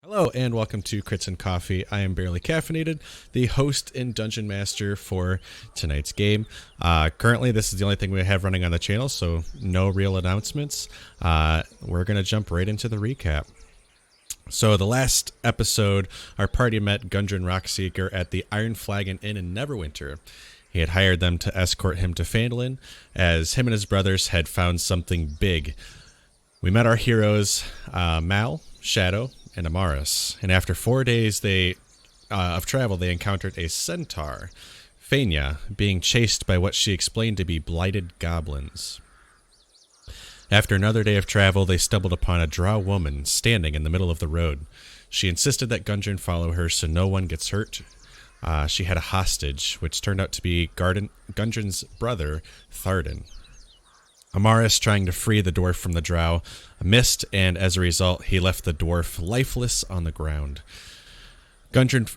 Hello and welcome to Crits and Coffee. I am BearlyCaffeinated, the host and dungeon master for tonight's game. Currently, this is the only thing we have running on the channel, so no real announcements. We're going to jump right into the recap. So the last episode, our party met Gundren Rockseeker at the Iron Flagon Inn in Neverwinter. He had hired them to escort him to Phandalin, as him and his brothers had found something big. We met our heroes, Mal, Shadow, and Amaris, and after 4 days of travel, they encountered a centaur, Faenya, being chased by what she explained to be blighted goblins. After another day of travel, they stumbled upon a drow woman standing in the middle of the road. She insisted that Gundren follow her so no one gets hurt. She had a hostage, which turned out to be Gundren's brother, Thardan. Amaris, trying to free the dwarf from the drow, missed, and as a result, he left the dwarf lifeless on the ground. Gundren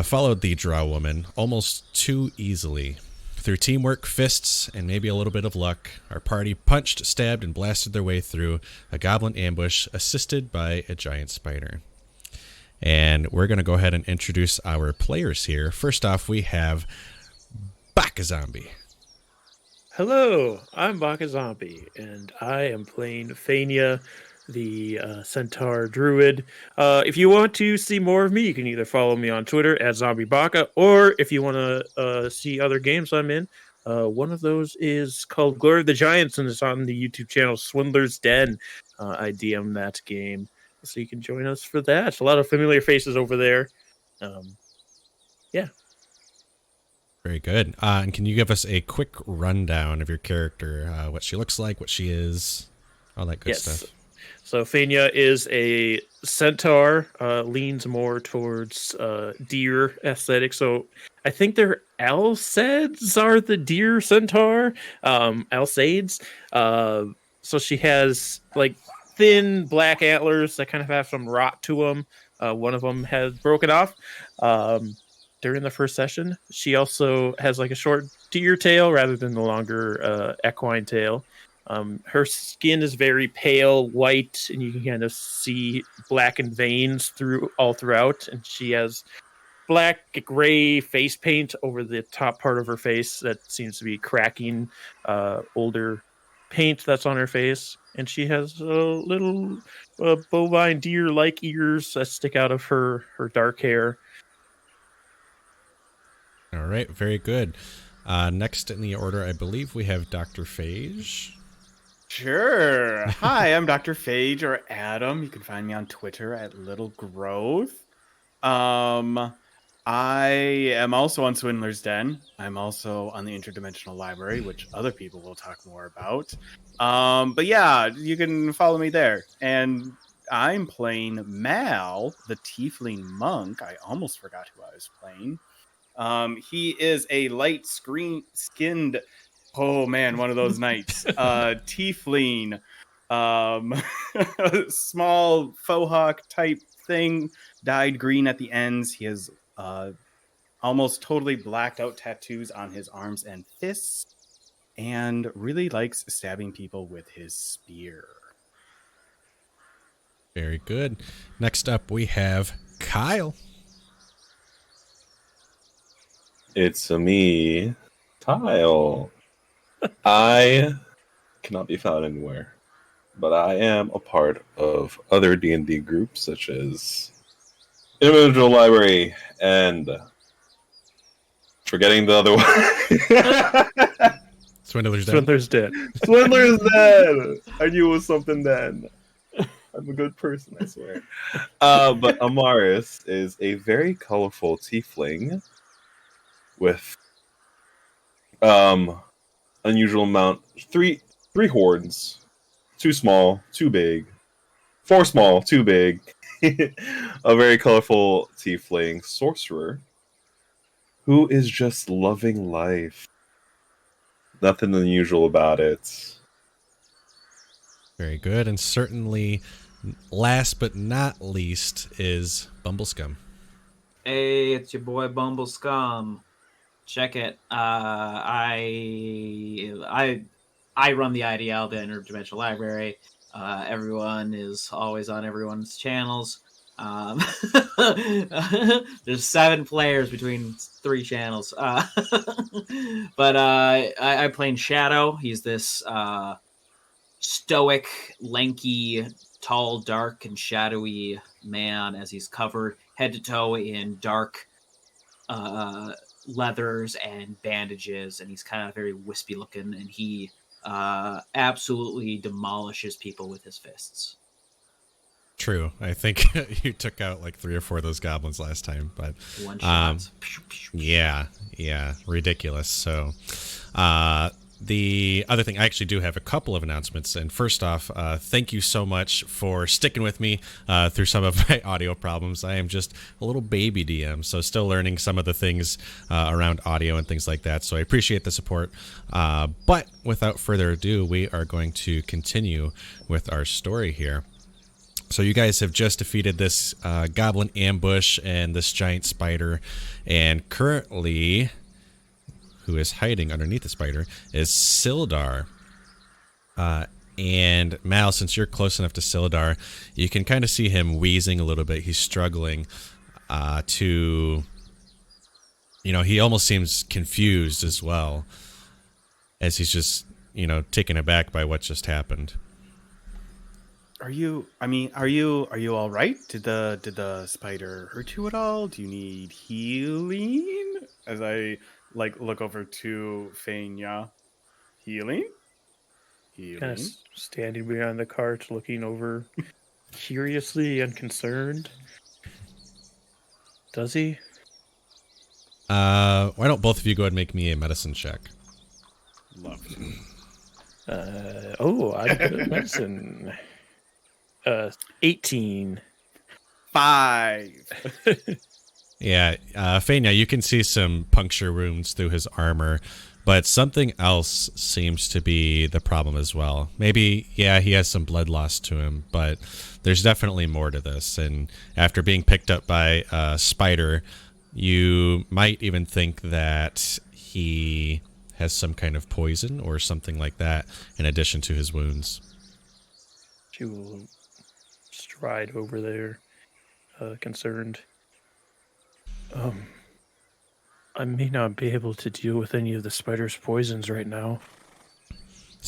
followed the drow woman almost too easily. Through teamwork, fists, and maybe a little bit of luck, our party punched, stabbed, and blasted their way through a goblin ambush, assisted by a giant spider. And we're going to go ahead and introduce our players here. First off, we have BakaZombie. Hello, I'm BakaZombie, and I am playing Faenya, the Centaur Druid. If you want to see more of me, you can either follow me on Twitter at ZombieBaka, or if you want to see other games I'm in, one of those is called Glory of the Giants, and it's on the YouTube channel Swindler's Den. I DM that game, so you can join us for that. A lot of familiar faces over there. Yeah. Very good. And can you give us a quick rundown of your character? What she looks like, what she is, all that good stuff. So Faenya is a centaur, leans more towards deer aesthetic. So I think their Alceds are the deer centaur, Alcades. So she has like thin black antlers that kind of have some rot to them. One of them has broken off. During the first session, she also has like a short deer tail rather than the longer equine tail. Her skin is very pale white, and you can kind of see blackened veins throughout. And she has black gray face paint over the top part of her face that seems to be cracking older paint that's on her face. And she has little bovine deer-like ears that stick out of her dark hair. All right, very good. Next in the order, I believe we have Dr. Phage. Sure. Hi, I'm Dr. Phage, or Adam. You can find me on Twitter at Little Growth. I am also on Swindler's Den. I'm also on the Interdimensional Library, which other people will talk more about. But yeah, you can follow me there. And I'm playing Mal, the Tiefling Monk. I almost forgot who I was playing. He is a light-skinned, oh man, one of those nights. Tiefling, small faux hawk type thing, dyed green at the ends. He has almost totally blacked out tattoos on his arms and fists, and really likes stabbing people with his spear. Very good. Next up, we have Kyle. It's me, Kyle. I cannot be found anywhere, but I am a part of other D&D groups such as Individual Library and forgetting the other one. Swindler's Den. Swindler's Den. Swindler's Den. I knew it was something then. I'm a good person, I swear. But Amaris is a very colorful tiefling with unusual amount, three horns, 2 small, 2 big, 4 small, 2 big, a very colorful tiefling sorcerer who is just loving life. Nothing unusual about it. Very good. And certainly last but not least is Bumbleskum. Hey, it's your boy Bumbleskum. Check it. I run the IDL, the Interdimensional Library. Everyone is always on everyone's channels. There's 7 players between 3 channels. But I'm playing Shadow. He's this stoic, lanky, tall, dark, and shadowy man as he's covered head to toe in dark leathers and bandages, and he's kind of very wispy looking, and he absolutely demolishes people with his fists. True. I think you took out like 3 or 4 of those goblins last time, but One shot. yeah, ridiculous. So, the other thing, I actually do have a couple of announcements. And first off, thank you so much for sticking with me through some of my audio problems. I am just a little baby DM, so still learning some of the things around audio and things like that. So I appreciate the support. But without further ado, we are going to continue with our story here. So you guys have just defeated this goblin ambush and this giant spider, and currently, who is hiding underneath the spider, is Sildar. And Mal, since you're close enough to Sildar, you can kind of see him wheezing a little bit. He's struggling to, he almost seems confused as well, as he's just, taken aback by what just happened. Are you all right? Did the spider hurt you at all? Do you need healing? As I look over to Faenya. Healing? Kind of standing behind the cart, looking over curiously and concerned. Does he? Why don't both of you go ahead and make me a medicine check? Lovely. I'm good at medicine. 18. 5. Yeah, Faenya, you can see some puncture wounds through his armor, but something else seems to be the problem as well. Maybe, he has some blood loss to him, but there's definitely more to this. And after being picked up by a spider, you might even think that he has some kind of poison or something like that in addition to his wounds. She will stride over there, concerned. I may not be able to deal with any of the spider's poisons right now,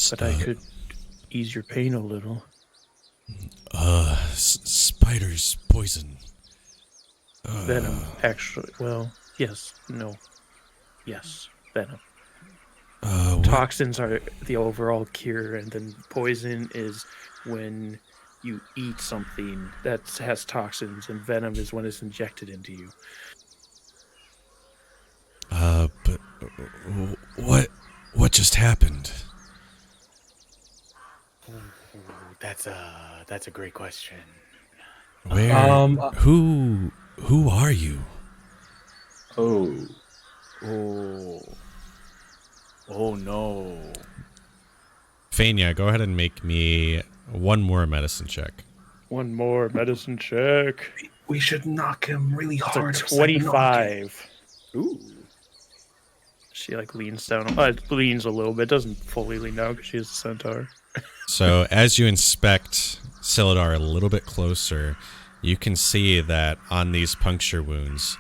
but I could ease your pain a little. Spider's poison. Venom, actually. Well, yes, no. Yes, venom. Toxins are the overall cure, and then poison is when you eat something that has toxins, and venom is when it's injected into you. But what just happened? That's a great question. Where? Who are you? Oh no. Faenya, go ahead and make me one more medicine check. One more medicine check. We should knock him really hard. It's a 25. Ooh. She leans down. Leans a little bit. Doesn't fully lean down because she is a centaur. So as you inspect Sildar a little bit closer, you can see that on these puncture wounds,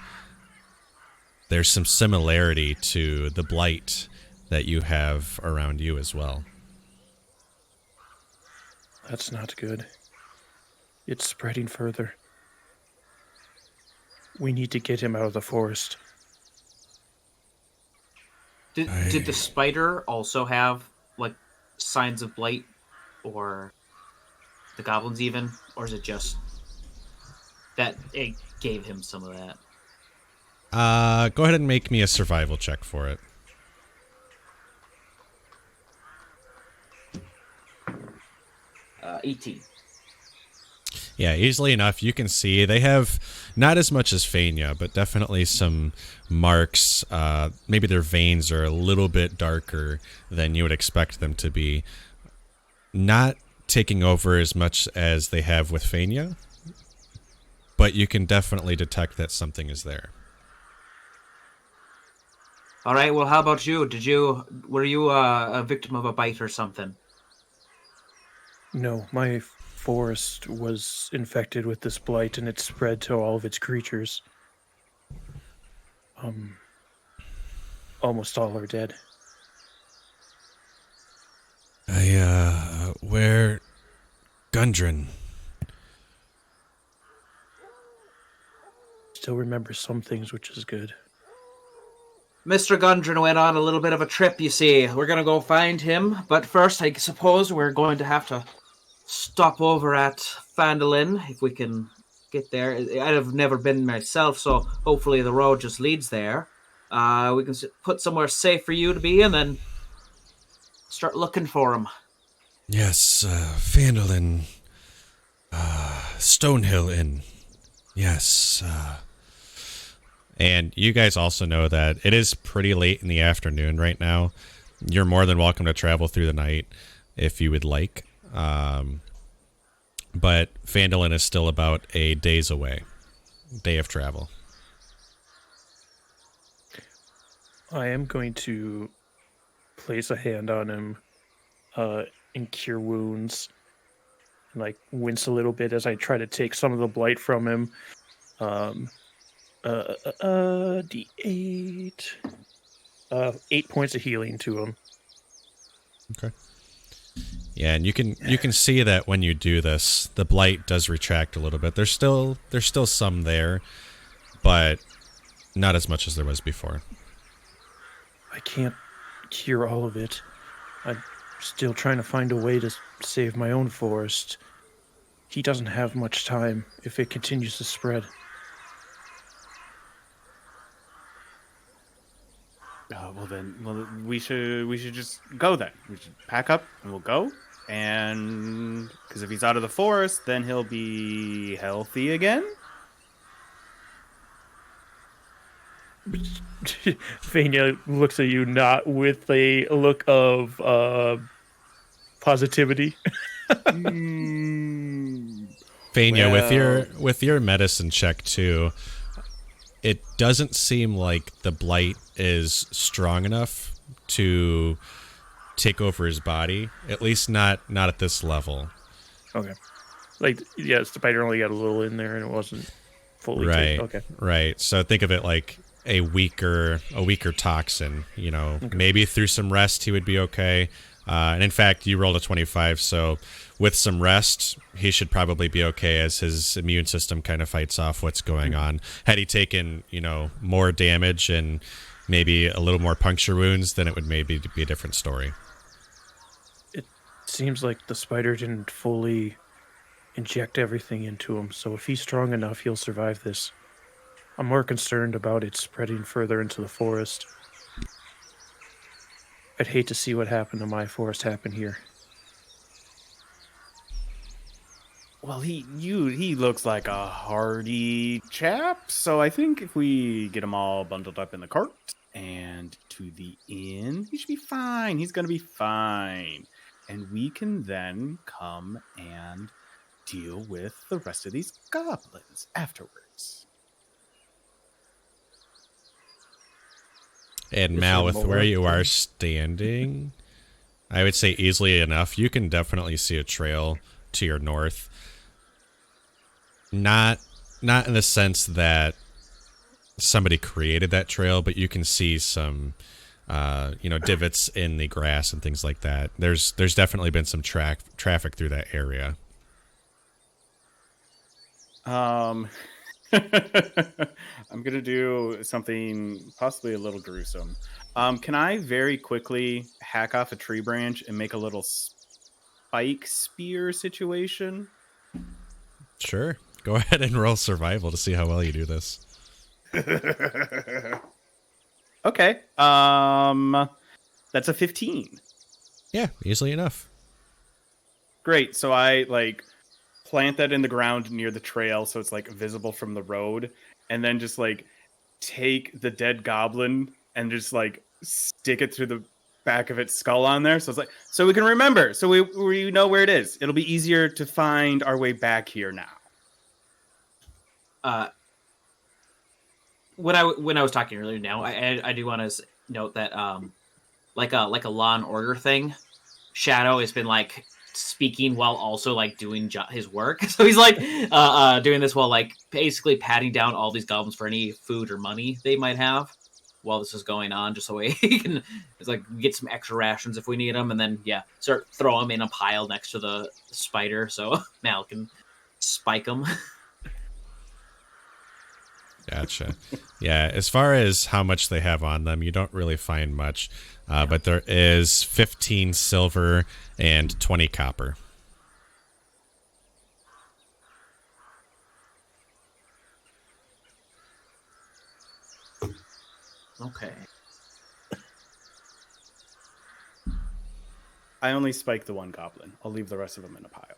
there's some similarity to the blight that you have around you as well. That's not good. It's spreading further. We need to get him out of the forest. Did the spider also have signs of blight, or the goblins even, or is it just that it gave him some of that? Go ahead and make me a survival check for it. 18. Yeah, easily enough. You can see they have not as much as Faenya, but definitely some marks. Maybe their veins are a little bit darker than you would expect them to be. Not taking over as much as they have with Faenya, but you can definitely detect that something is there. All right, well, how about you? Were you a victim of a bite or something? No, my forest was infected with this blight and it spread to all of its creatures. Almost all are dead. Where... Gundren? Still remember some things, which is good. Mr. Gundren went on a little bit of a trip, you see. We're going to go find him, but first I suppose we're going to have to stop over at Phandalin, if we can get there. I've never been myself, so hopefully the road just leads there. We can put somewhere safe for you to be and then start looking for him. Yes, Phandalin. Stonehill Inn. Yes, And you guys also know that it is pretty late in the afternoon right now. You're more than welcome to travel through the night if you would like. But Phandalin is still about a day's away. Day of travel. I am going to place a hand on him and cure wounds. And, like, wince a little bit as I try to take some of the blight from him. D8. 8 points of healing to him. Okay. Yeah, and you can see that when you do this, the blight does retract a little bit. There's still some there, but not as much as there was before. I can't cure all of it. I'm still trying to find a way to save my own forest. He doesn't have much time if it continues to spread. Well, we should just go then. We should pack up and we'll go. And because if he's out of the forest, then he'll be healthy again. Faenya looks at you not with a look of positivity. Faenya, with your medicine check too, it doesn't seem like the blight is strong enough to take over his body. At least not at this level. Okay. Like, yeah, the spider only got a little in there and it wasn't fully right. Okay. Right. So think of it like a weaker toxin. You know, Okay. Maybe through some rest he would be okay. And in fact, you rolled a 25, so with some rest, he should probably be okay as his immune system kind of fights off what's going on. Had he taken, more damage and maybe a little more puncture wounds, then it would maybe be a different story. It seems like the spider didn't fully inject everything into him, so if he's strong enough, he'll survive this. I'm more concerned about it spreading further into the forest. I'd hate to see what happened to my forest happen here. Well, he looks like a hardy chap, so I think if we get him all bundled up in the cart and to the inn, he should be fine. He's going to be fine. And we can then come and deal with the rest of these goblins afterwards. And Mal, with where you are standing, I would say easily enough, you can definitely see a trail to your north. Not in the sense that somebody created that trail, but you can see some, divots in the grass and things like that. There's definitely been some traffic through that area. I'm going to do something possibly a little gruesome. Can I very quickly hack off a tree branch and make a little spike spear situation? Sure. Go ahead and roll survival to see how well you do this. Okay. That's a 15. Yeah, easily enough. Great. So I plant that in the ground near the trail so it's visible from the road, and then just take the dead goblin and just stick it through the back of its skull on there. So it's so we can remember. So we know where it is. It'll be easier to find our way back here now. When I was talking earlier, now I do want to note that like a Law and Order thing, Shadow has been speaking while also like doing his work. So he's like doing this while like basically patting down all these goblins for any food or money they might have while this is going on, just so he can like get some extra rations if we need them, and then start throw them in a pile next to the spider so Mal can spike them. Gotcha. Yeah, as far as how much they have on them, you don't really find much, but there is 15 silver and 20 copper. Okay. I only spike the one goblin. I'll leave the rest of them in a pile.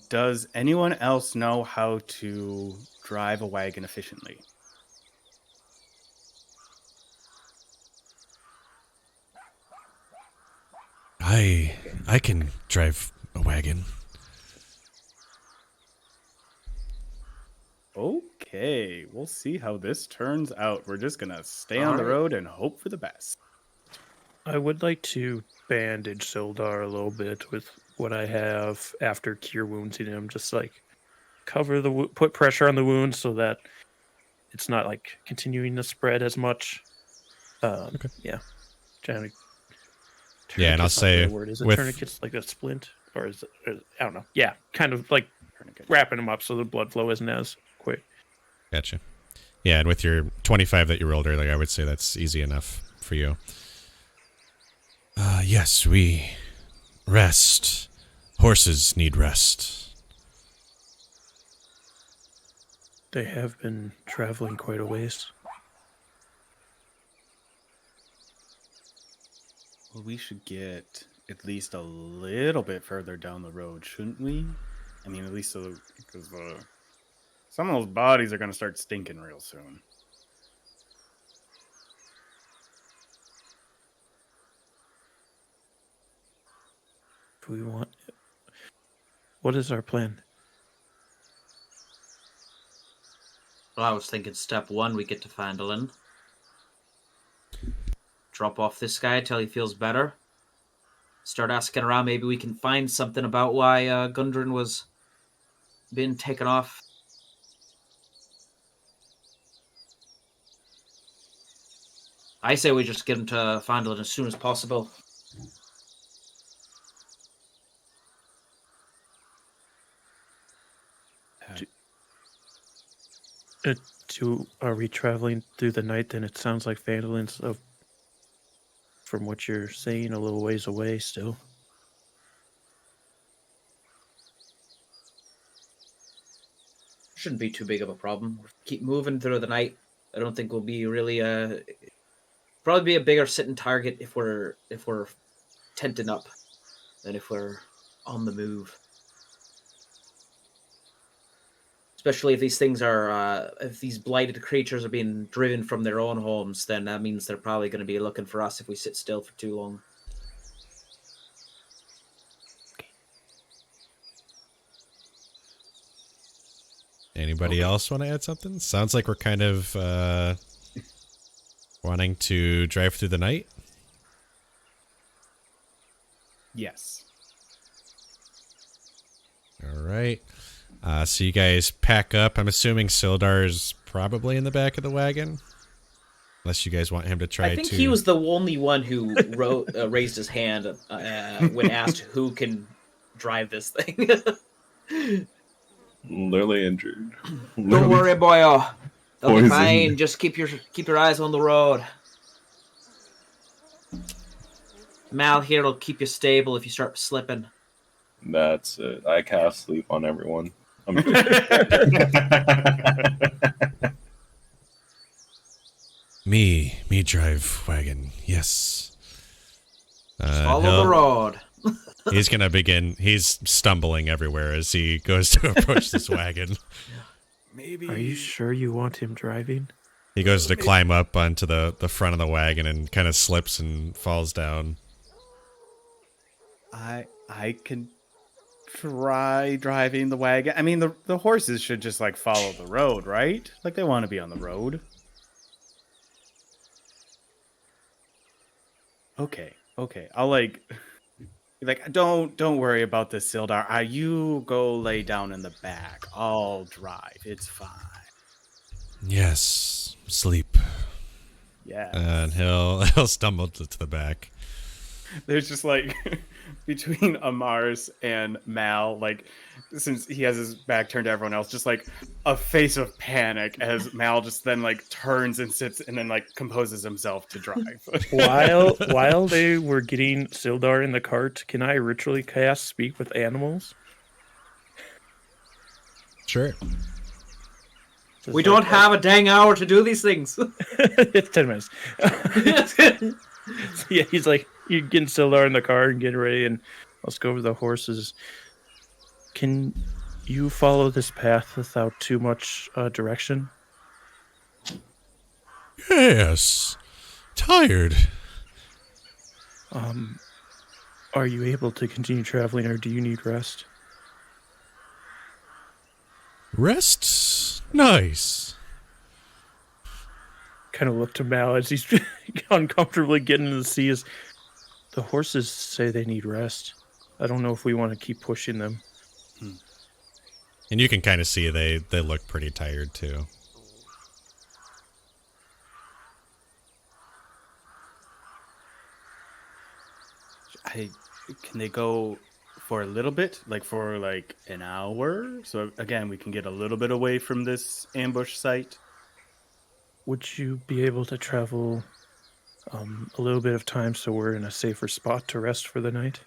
Does anyone else know how to drive a wagon efficiently? I can drive a wagon. Okay, we'll see how this turns out. We're just gonna stay on the road and hope for the best. I would like to bandage Sildar a little bit with what I have after cure wounds in him. Just like cover the put pressure on the wound so that it's not like continuing to spread as much. Okay. Yeah, trying to. Yeah, and I'll say is it tourniquets like a splint, or is it? I don't know. Yeah, kind of like wrapping them up so the blood flow isn't as quick. Gotcha. Yeah, and with your 25 that you rolled earlier, I would say that's easy enough for you. Yes, we rest. Horses need rest. They have been traveling quite a ways. Well, we should get at least a little bit further down the road, shouldn't we? I mean, at least so, because some of those bodies are going to start stinking real soon. If we want, what is our plan? Well, I was thinking step 1, we get to Phandalin. Drop off this guy till he feels better. Start asking around. Maybe we can find something about why Gundren was being taken off. I say we just get him to Phandalin as soon as possible. Are we traveling through the night? Then it sounds like Phandalin's from what you're saying, a little ways away still. Shouldn't be too big of a problem. Keep moving through the night. I don't think we'll be really probably be a bigger sitting target if we're tenting up than if we're on the move. Especially if these things are, if these blighted creatures are being driven from their own homes, then that means they're probably going to be looking for us if we sit still for too long. Anybody else want to add something? Sounds like we're kind of wanting to drive through the night. Yes. All right. So you guys pack up. I'm assuming Sildar's probably in the back of the wagon. Unless you guys want him to try to... I think he was the only one who raised his hand when asked who can drive this thing. Literally injured. Don't worry, boyo. They'll be fine. Just keep your eyes on the road. Mal here will keep you stable if you start slipping. That's it. I cast sleep on everyone. Me drive wagon. Yes. Follow the road. He's gonna begin. He's stumbling everywhere as he goes to approach this wagon. Maybe. Are you sure you want him driving? He goes to climb up onto the front of the wagon and kind of slips and falls down. I can try driving the wagon. I mean, the horses should just like follow the road, right? Like they want to be on the road. Okay. I'll like don't worry about this, Sildar. You go lay down in the back. I'll drive. It's fine. Yes, sleep. Yeah. And he'll stumble to the back. There's just like between Amaris and Mal, like since he has his back turned to everyone else, just like a face of panic as Mal just then like turns and sits and then like composes himself to drive. While they were getting Sildar in the cart, can I ritually cast Speak with Animals? Sure. Just We don't have a dang hour to do these things. It's 10 minutes. Yeah, he's like, you're getting Sildar in the car and getting ready, and let's go over the horses. Can you follow this path without too much direction? Yes. Tired. Are you able to continue traveling, or do you need rest? Rest? Nice. Kind of look to Mal as he's uncomfortably getting into the seas. The horses say they need rest. I don't know if we want to keep pushing them. And you can kind of see they look pretty tired too. Can they go for a little bit, like for like an hour? So again, we can get a little bit away from this ambush site. Would you be able to travel a little bit of time so we're in a safer spot to rest for the night?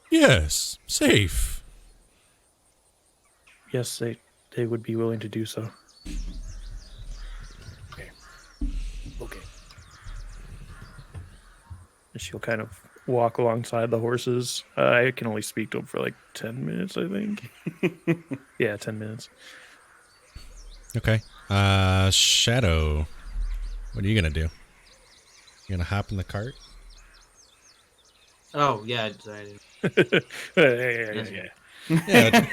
Yes, safe. Yes, they would be willing to do so. Okay. And she'll kind of walk alongside the horses. I can only speak to them for like 10 minutes, I think. Yeah, 10 minutes. Okay. Shadow. What are you gonna do? You gonna hop in the cart? Oh, yeah. Yeah. Yeah,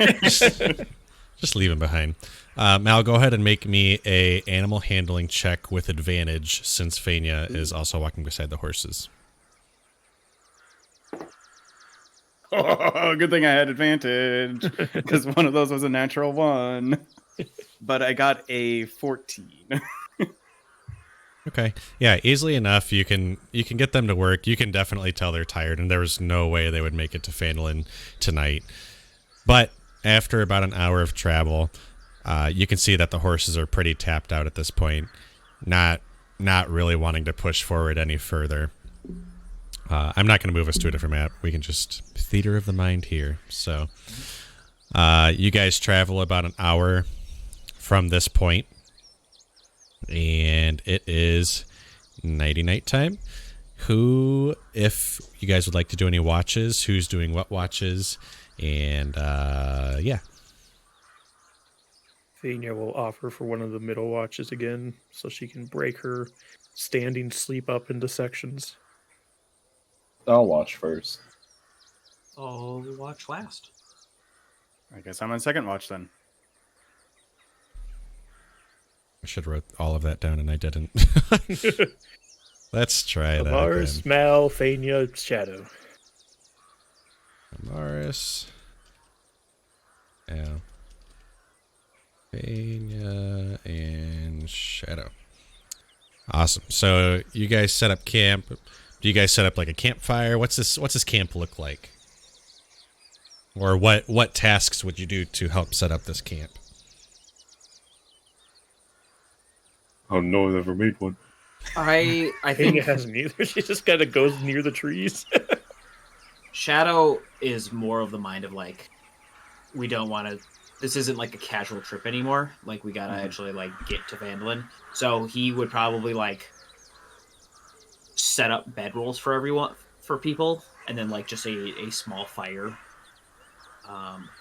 just leave him behind. Mal, go ahead and make me a animal handling check with advantage, since Faenya is also walking beside the horses. Oh, good thing I had advantage because one of those was a natural 1. But I got a 14. Okay. Yeah, easily enough. You can get them to work. You can definitely tell they're tired, and there was no way they would make it to Phandalin tonight. But after about an hour of travel, you can see that the horses are pretty tapped out at this point, not really wanting to push forward any further. I'm not going to move us to a different map. We can just theater of the mind here. So you guys travel about an hour from this point, and it is nighty-night time. Who, if you guys would like to do any watches, who's doing what watches, and yeah. Faenya will offer for one of the middle watches again, so she can break her standing sleep up into sections. I'll watch first. I'll watch last. I guess I'm on second watch then. I should have wrote all of that down, and I didn't. Let's try that Amaris, again. Mal, Faenya, Shadow. Amaris. Yeah. Faenya and Shadow. Awesome. So you guys set up camp. Do you guys set up like a campfire? What's this camp look like? Or what tasks would you do to help set up this camp? Oh no, I've never made one. I Faenya think hasn't either. She just kind of goes near the trees. Shadow is more of the mind of like, we don't want to. This isn't like a casual trip anymore. Like we gotta actually like get to Phandalin. So he would probably like set up bedrolls for everyone, for people, and then like just a small fire.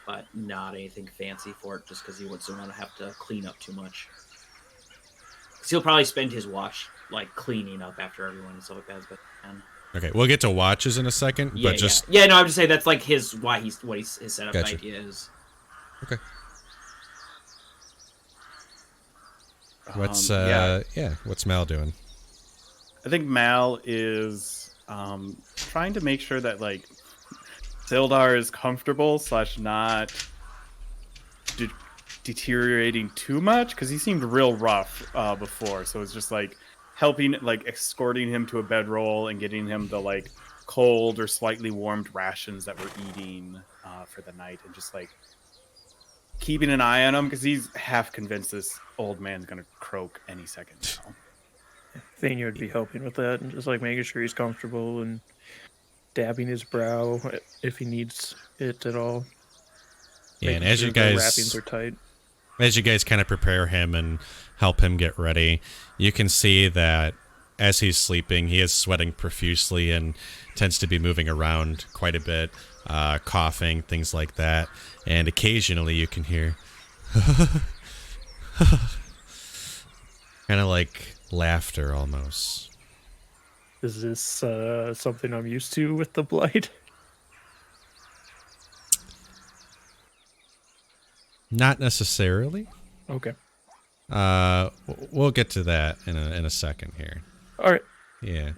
But not anything fancy for it, just because he wouldn't want to have to clean up too much. Because he'll probably spend his watch like cleaning up after everyone and stuff like that. But Okay, we'll get to watches in a second, yeah, but just yeah. No, I'm just saying that's like his setup Gotcha. idea is. okay. What's yeah. what's Mal doing? I think Mal is trying to make sure that like Sildar is comfortable / not deteriorating too much, because he seemed real rough before. So it's just like helping, like escorting him to a bedroll and getting him the like cold or slightly warmed rations that we're eating for the night, and just like keeping an eye on him, because he's half convinced this old man's gonna croak any second now. Faenya would be helping with that and just like making sure he's comfortable and dabbing his brow if he needs it at all. Yeah, and Making as sure you the guys wrappings are tight. as you guys kind of prepare him and help him get ready, you can see that as he's sleeping, he is sweating profusely and tends to be moving around quite a bit, coughing, things like that. And occasionally you can hear kind of like laughter almost. Is this something I'm used to with the blight? Not necessarily. Okay. We'll get to that in a second here. All right. Yeah.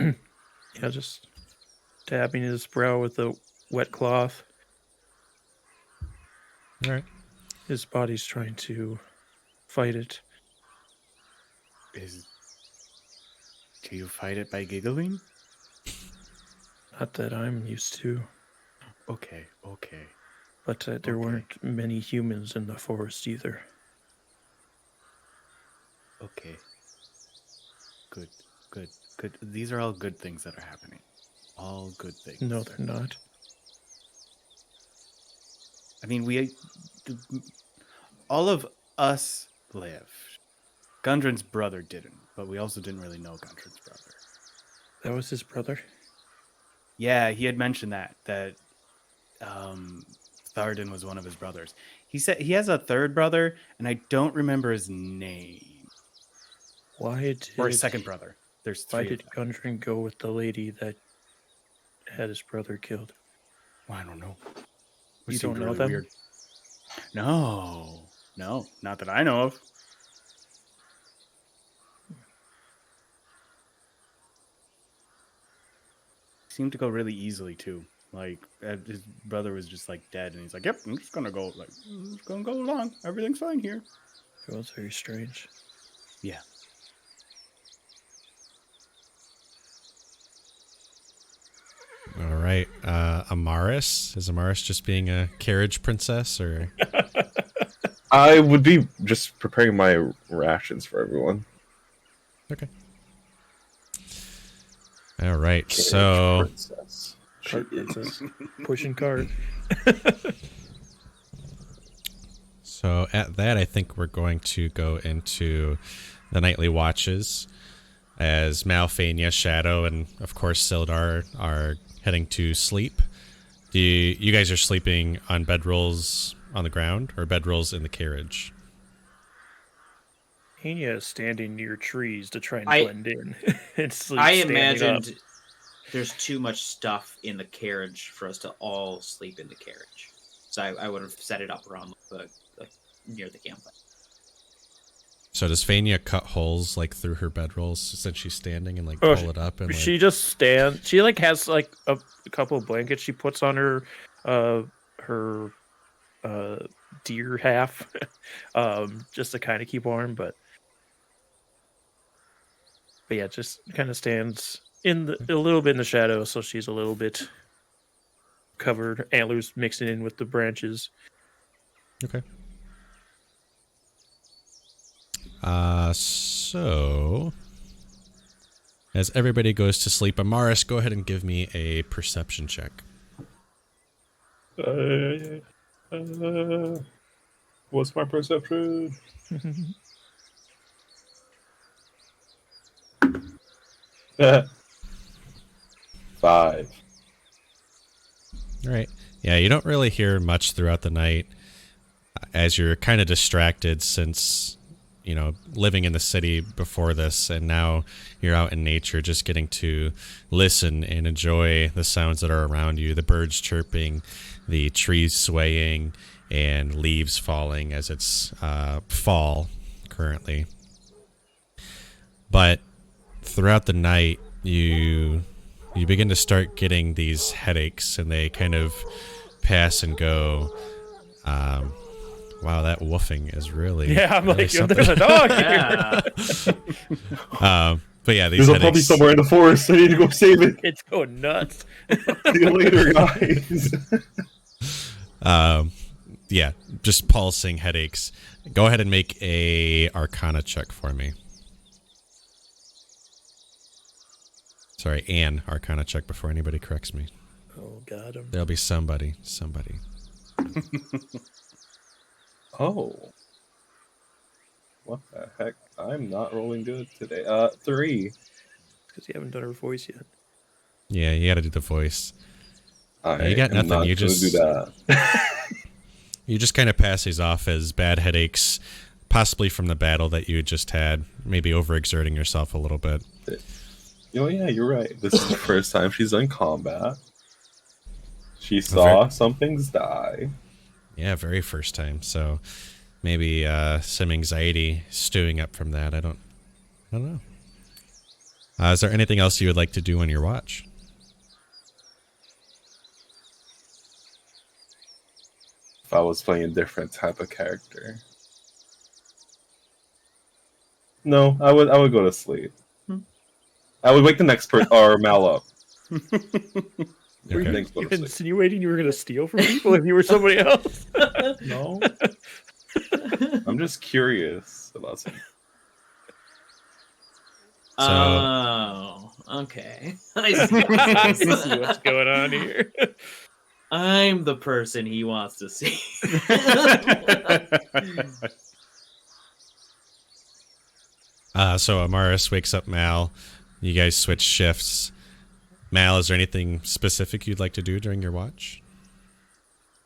Yeah, just dabbing his brow with a wet cloth. All right. His body's trying to fight it. Do you fight it by giggling? Not that I'm used to, Okay. but there weren't many humans in the forest either. Okay. Good. These are all good things that are happening. All good things. No, they're not. I mean, all of us lived. Gundren's brother didn't, but we also didn't really know Gundren's brother. That was his brother? Yeah, he had mentioned that Thardan was one of his brothers. He said he has a third brother, and I don't remember his name. Or his second brother. There's three. Why did Gundren go with the lady that had his brother killed? Well, I don't know. You Seemed don't know really them? weird. No, not that I know of. Seemed to go really easily too. Like his brother was just like dead, and he's like, "Yep, I'm just gonna go along. Everything's fine here." It was very strange. Yeah. All right. Amaris. Is Amaris just being a carriage princess, or? I would be just preparing my rations for everyone. Okay. All right. So. Princess. Cart princess. Pushing cart. So at that, I think we're going to go into the nightly watches, as Mal, Faenya, Shadow, and of course Sildar are heading to sleep. You guys are sleeping on bedrolls on the ground, or bedrolls in the carriage? Faenya is standing near trees to try and blend in. I imagined there's too much stuff in the carriage for us to all sleep in the carriage. So I would have set it up around near the campfire. So does Faenya cut holes like through her bedrolls since she's standing and like pull it up? And she just stands. She like has like a couple of blankets she puts on her deer half, just to kind of keep warm. But yeah, just kind of stands a little bit in the shadow, so she's a little bit covered. Antlers mixing in with the branches. Okay. So as everybody goes to sleep, Amaris, go ahead and give me a perception check. What's my perception? 5. All right. Yeah, you don't really hear much throughout the night, as you're kind of distracted since, you know, living in the city before this, and now you're out in nature just getting to listen and enjoy the sounds that are around you, the birds chirping, the trees swaying, and leaves falling as it's fall currently. But throughout the night, you you begin to start getting these headaches, and they kind of pass and go. Wow, that woofing is really... Yeah, I'm really like, something. there's a dog here. Yeah. But yeah, these There's a headaches... puppy somewhere in the forest. I need to go save it. It's going nuts. See you later, guys. Yeah, just pulsing headaches. Go ahead and make a Arcana check for me. Sorry, an Arcana check before anybody corrects me. Oh, got him. There'll be somebody. Oh. What the heck? I'm not rolling good today. 3. Because you haven't done her voice yet. Yeah, you gotta do the voice. I you got am nothing. not You gonna just do that. you just kind of pass these off as bad headaches, possibly from the battle that you just had. Maybe overexerting yourself a little bit. You know, yeah, you're right. This is the first time she's done combat. She saw some things die. Yeah, very first time. So maybe some anxiety stewing up from that. I don't know. Is there anything else you would like to do on your watch? If I was playing a different type of character. No, I would go to sleep. I would wake the next person or Mal up. Okay. Thanks, go You to sleep. insinuating you were going to steal from people if you were somebody else? No. I'm just curious about something. Oh, okay. I I see. see what's going on here. I'm the person he wants to see. So Amaris wakes up Mal. You guys switch shifts. Mal, is there anything specific you'd like to do during your watch?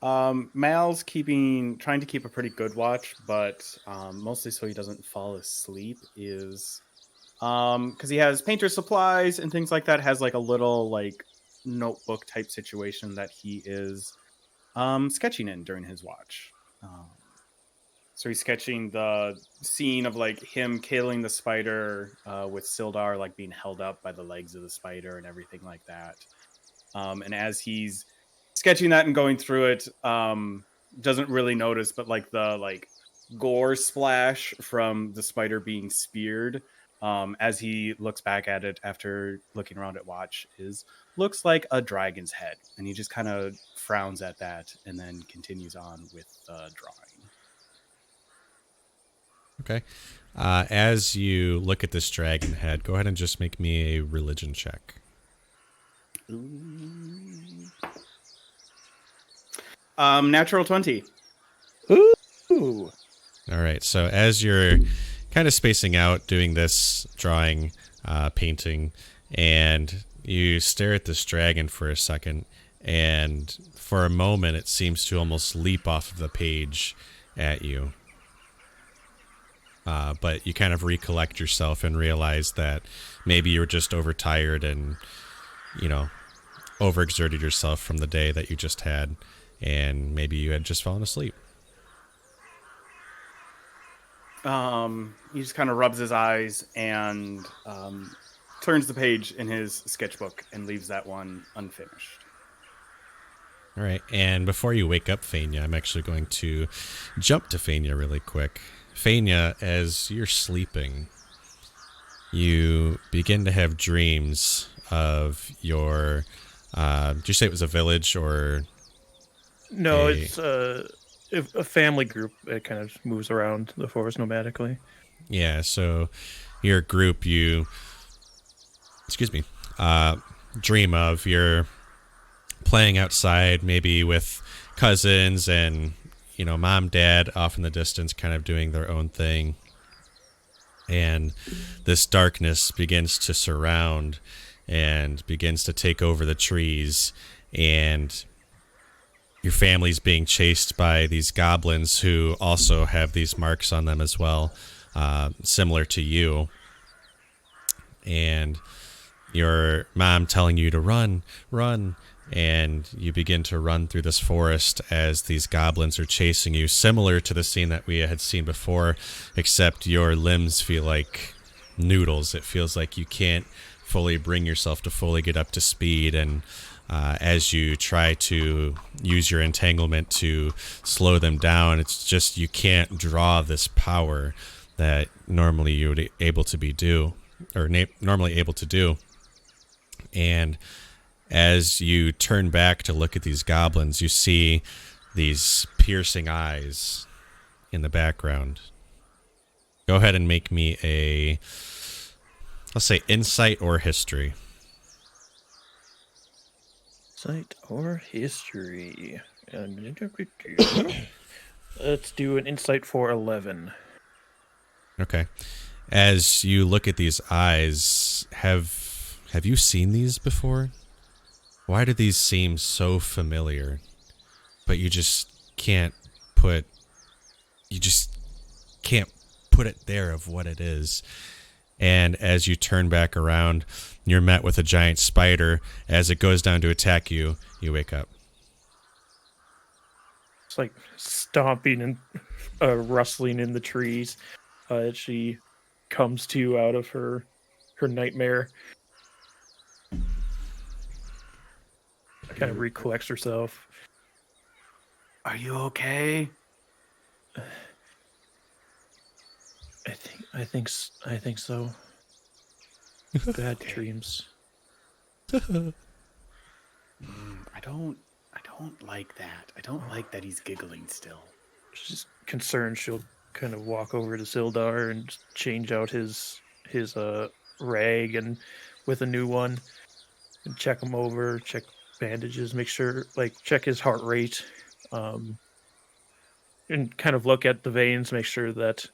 Mal's trying to keep a pretty good watch, but mostly so he doesn't fall asleep is because he has painter supplies and things like that, has like a little like notebook type situation that he is sketching in during his watch. So he's sketching the scene of like him killing the spider with Sildar like being held up by the legs of the spider and everything like that. And as he's sketching that and going through it, doesn't really notice, but like the gore splash from the spider being speared, as he looks back at it after looking around at watch, looks like a dragon's head, and he just kind of frowns at that and then continues on with the drawing. Okay. As you look at this dragon head, go ahead and just make me a religion check. Natural 20. Ooh. All right. So as you're kind of spacing out doing this drawing, painting, and you stare at this dragon for a second, and for a moment it seems to almost leap off of the page at you. But you kind of recollect yourself and realize that maybe you were just overtired and, overexerted yourself from the day that you just had, and maybe you had just fallen asleep. He just kind of rubs his eyes and turns the page in his sketchbook and leaves that one unfinished. All right, and before you wake up, Faenya, I'm actually going to jump to Faenya really quick. Faenya, as you're sleeping, you begin to have dreams of your... did you say it was a village or... No, it's a family group that kind of moves around the forest nomadically. Yeah, so your group, you... dream of, you're playing outside, maybe with cousins and, mom, dad off in the distance kind of doing their own thing. And this darkness begins to surround and begins to take over the trees, and your family's being chased by these goblins who also have these marks on them as well, similar to you. And your mom telling you to run, and you begin to run through this forest as these goblins are chasing you, similar to the scene that we had seen before, except your limbs feel like noodles. It feels like you can't fully bring yourself to fully get up to speed, and as you try to use your entanglement to slow them down, it's just you can't draw this power that normally you would able to do. And as you turn back to look at these goblins, you see these piercing eyes in the background. Go ahead and make me a, let's say, insight or history. Insight or history. Let's do an insight for 11. Okay. As you look at these eyes, have you seen these before? Why do these seem so familiar? But you just can't put it there of what it is. And as you turn back around, you're met with a giant spider. As it goes down to attack you, you wake up. It's like stomping and rustling in the trees. She comes to out of her nightmare. Kind of recollects herself. Are you okay? I think so. Bad dreams. I don't like that. I don't like that he's giggling still. She's concerned. She'll kind of walk over to Sildar and change out his rag and with a new one, and check him over, check bandages, make sure, like, check his heart rate, and kind of look at the veins, make sure that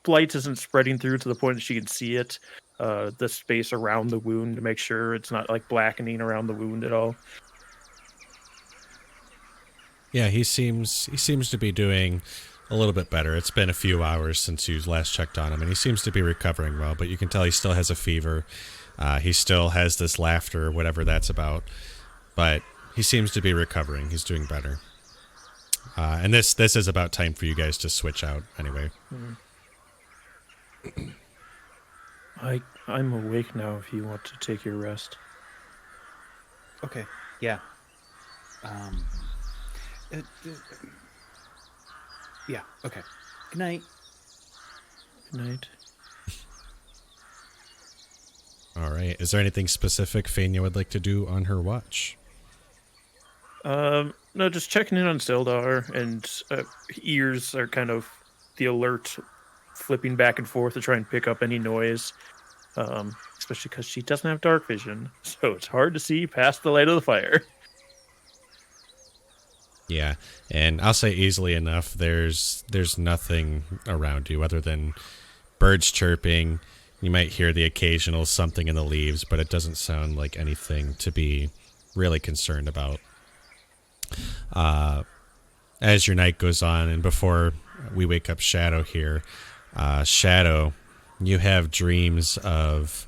blight isn't spreading through to the point that she can see it. The space around the wound to make sure it's not like blackening around the wound at all. Yeah, he seems to be doing a little bit better. It's been a few hours since you last checked on him, and he seems to be recovering well, but you can tell he still has a fever. He still has this laughter, whatever that's about, but he seems to be recovering. He's doing better. And this is about time for you guys to switch out anyway. I'm awake now if you want to take your rest. Okay. Yeah. Yeah. Okay. Good night. Good night. All right. Is there anything specific Faenya would like to do on her watch? No, just checking in on Sildar, and ears are kind of the alert, flipping back and forth to try and pick up any noise. Especially because she doesn't have dark vision, so it's hard to see past the light of the fire. Yeah, and I'll say easily enough, there's nothing around you other than birds chirping. You might hear the occasional something in the leaves, but it doesn't sound like anything to be really concerned about. As your night goes on, and before we wake up Shadow here, Shadow, you have dreams of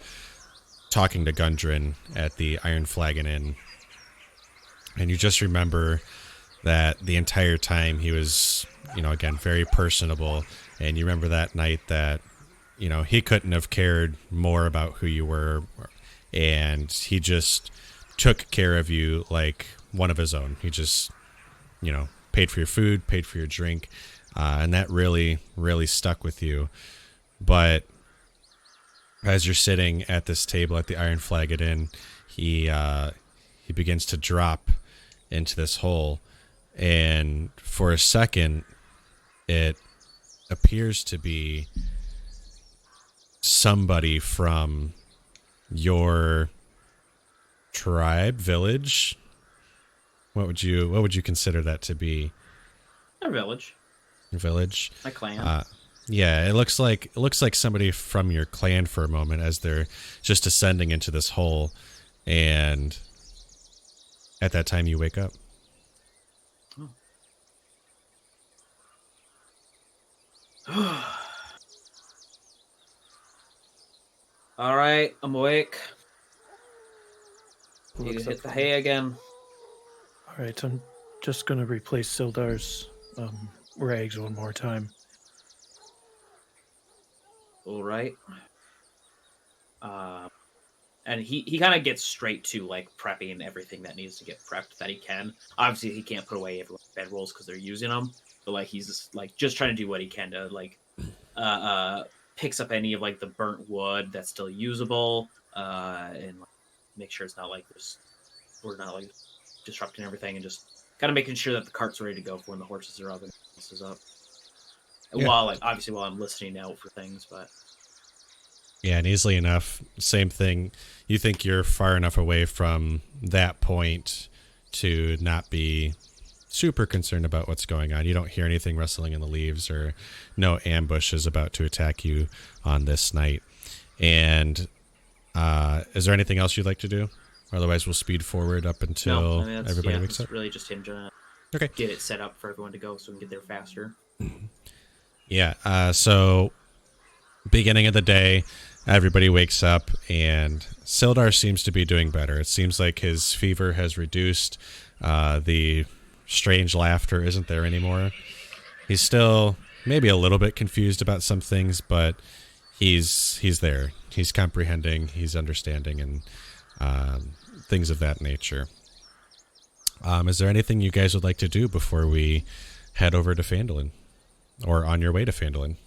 talking to Gundren at the Iron Flagon Inn, and you just remember that the entire time he was, again, very personable, and you remember that night that, he couldn't have cared more about who you were, and he just took care of you like one of his own. He just, paid for your food, paid for your drink, and that really, really stuck with you. But as you're sitting at this table at the Iron Flagon Inn, he begins to drop into this hole, and for a second, it appears to be somebody from your tribe, village. What would you consider that to be? Our village. Village. My clan. Yeah, it looks like somebody from your clan for a moment as they're just descending into this hole, and at that time you wake up. All right, I'm awake. Need Looks to hit up. the hay again. All right, I'm just gonna replace Sildar's rags one more time. All right. And he kind of gets straight to like prepping everything that needs to get prepped that he can. Obviously, he can't put away everyone's bedrolls because they're using them, but like he's just trying to do what he can to like picks up any of like the burnt wood that's still usable, and like, make sure it's not like we're not like disrupting everything, and just kind of making sure that the cart's ready to go for when the horses are up and this is up. Yeah. While I'm listening out for things, but Yeah, and easily enough, same thing. You think you're far enough away from that point to not be super concerned about what's going on. You don't hear anything rustling in the leaves or no ambush is about to attack you on this night. And is there anything else you'd like to do? Otherwise, we'll speed forward up until everybody wakes up. It's really just him trying Okay. to get it set up for everyone to go so we can get there faster. Yeah, so beginning of the day, everybody wakes up, and Sildar seems to be doing better. It seems like his fever has reduced. The strange laughter isn't there anymore. He's still maybe a little bit confused about some things, but he's there. He's comprehending, he's understanding, and things of that nature. Is there anything you guys would like to do before we head over to Phandalin? Or on your way to Phandalin?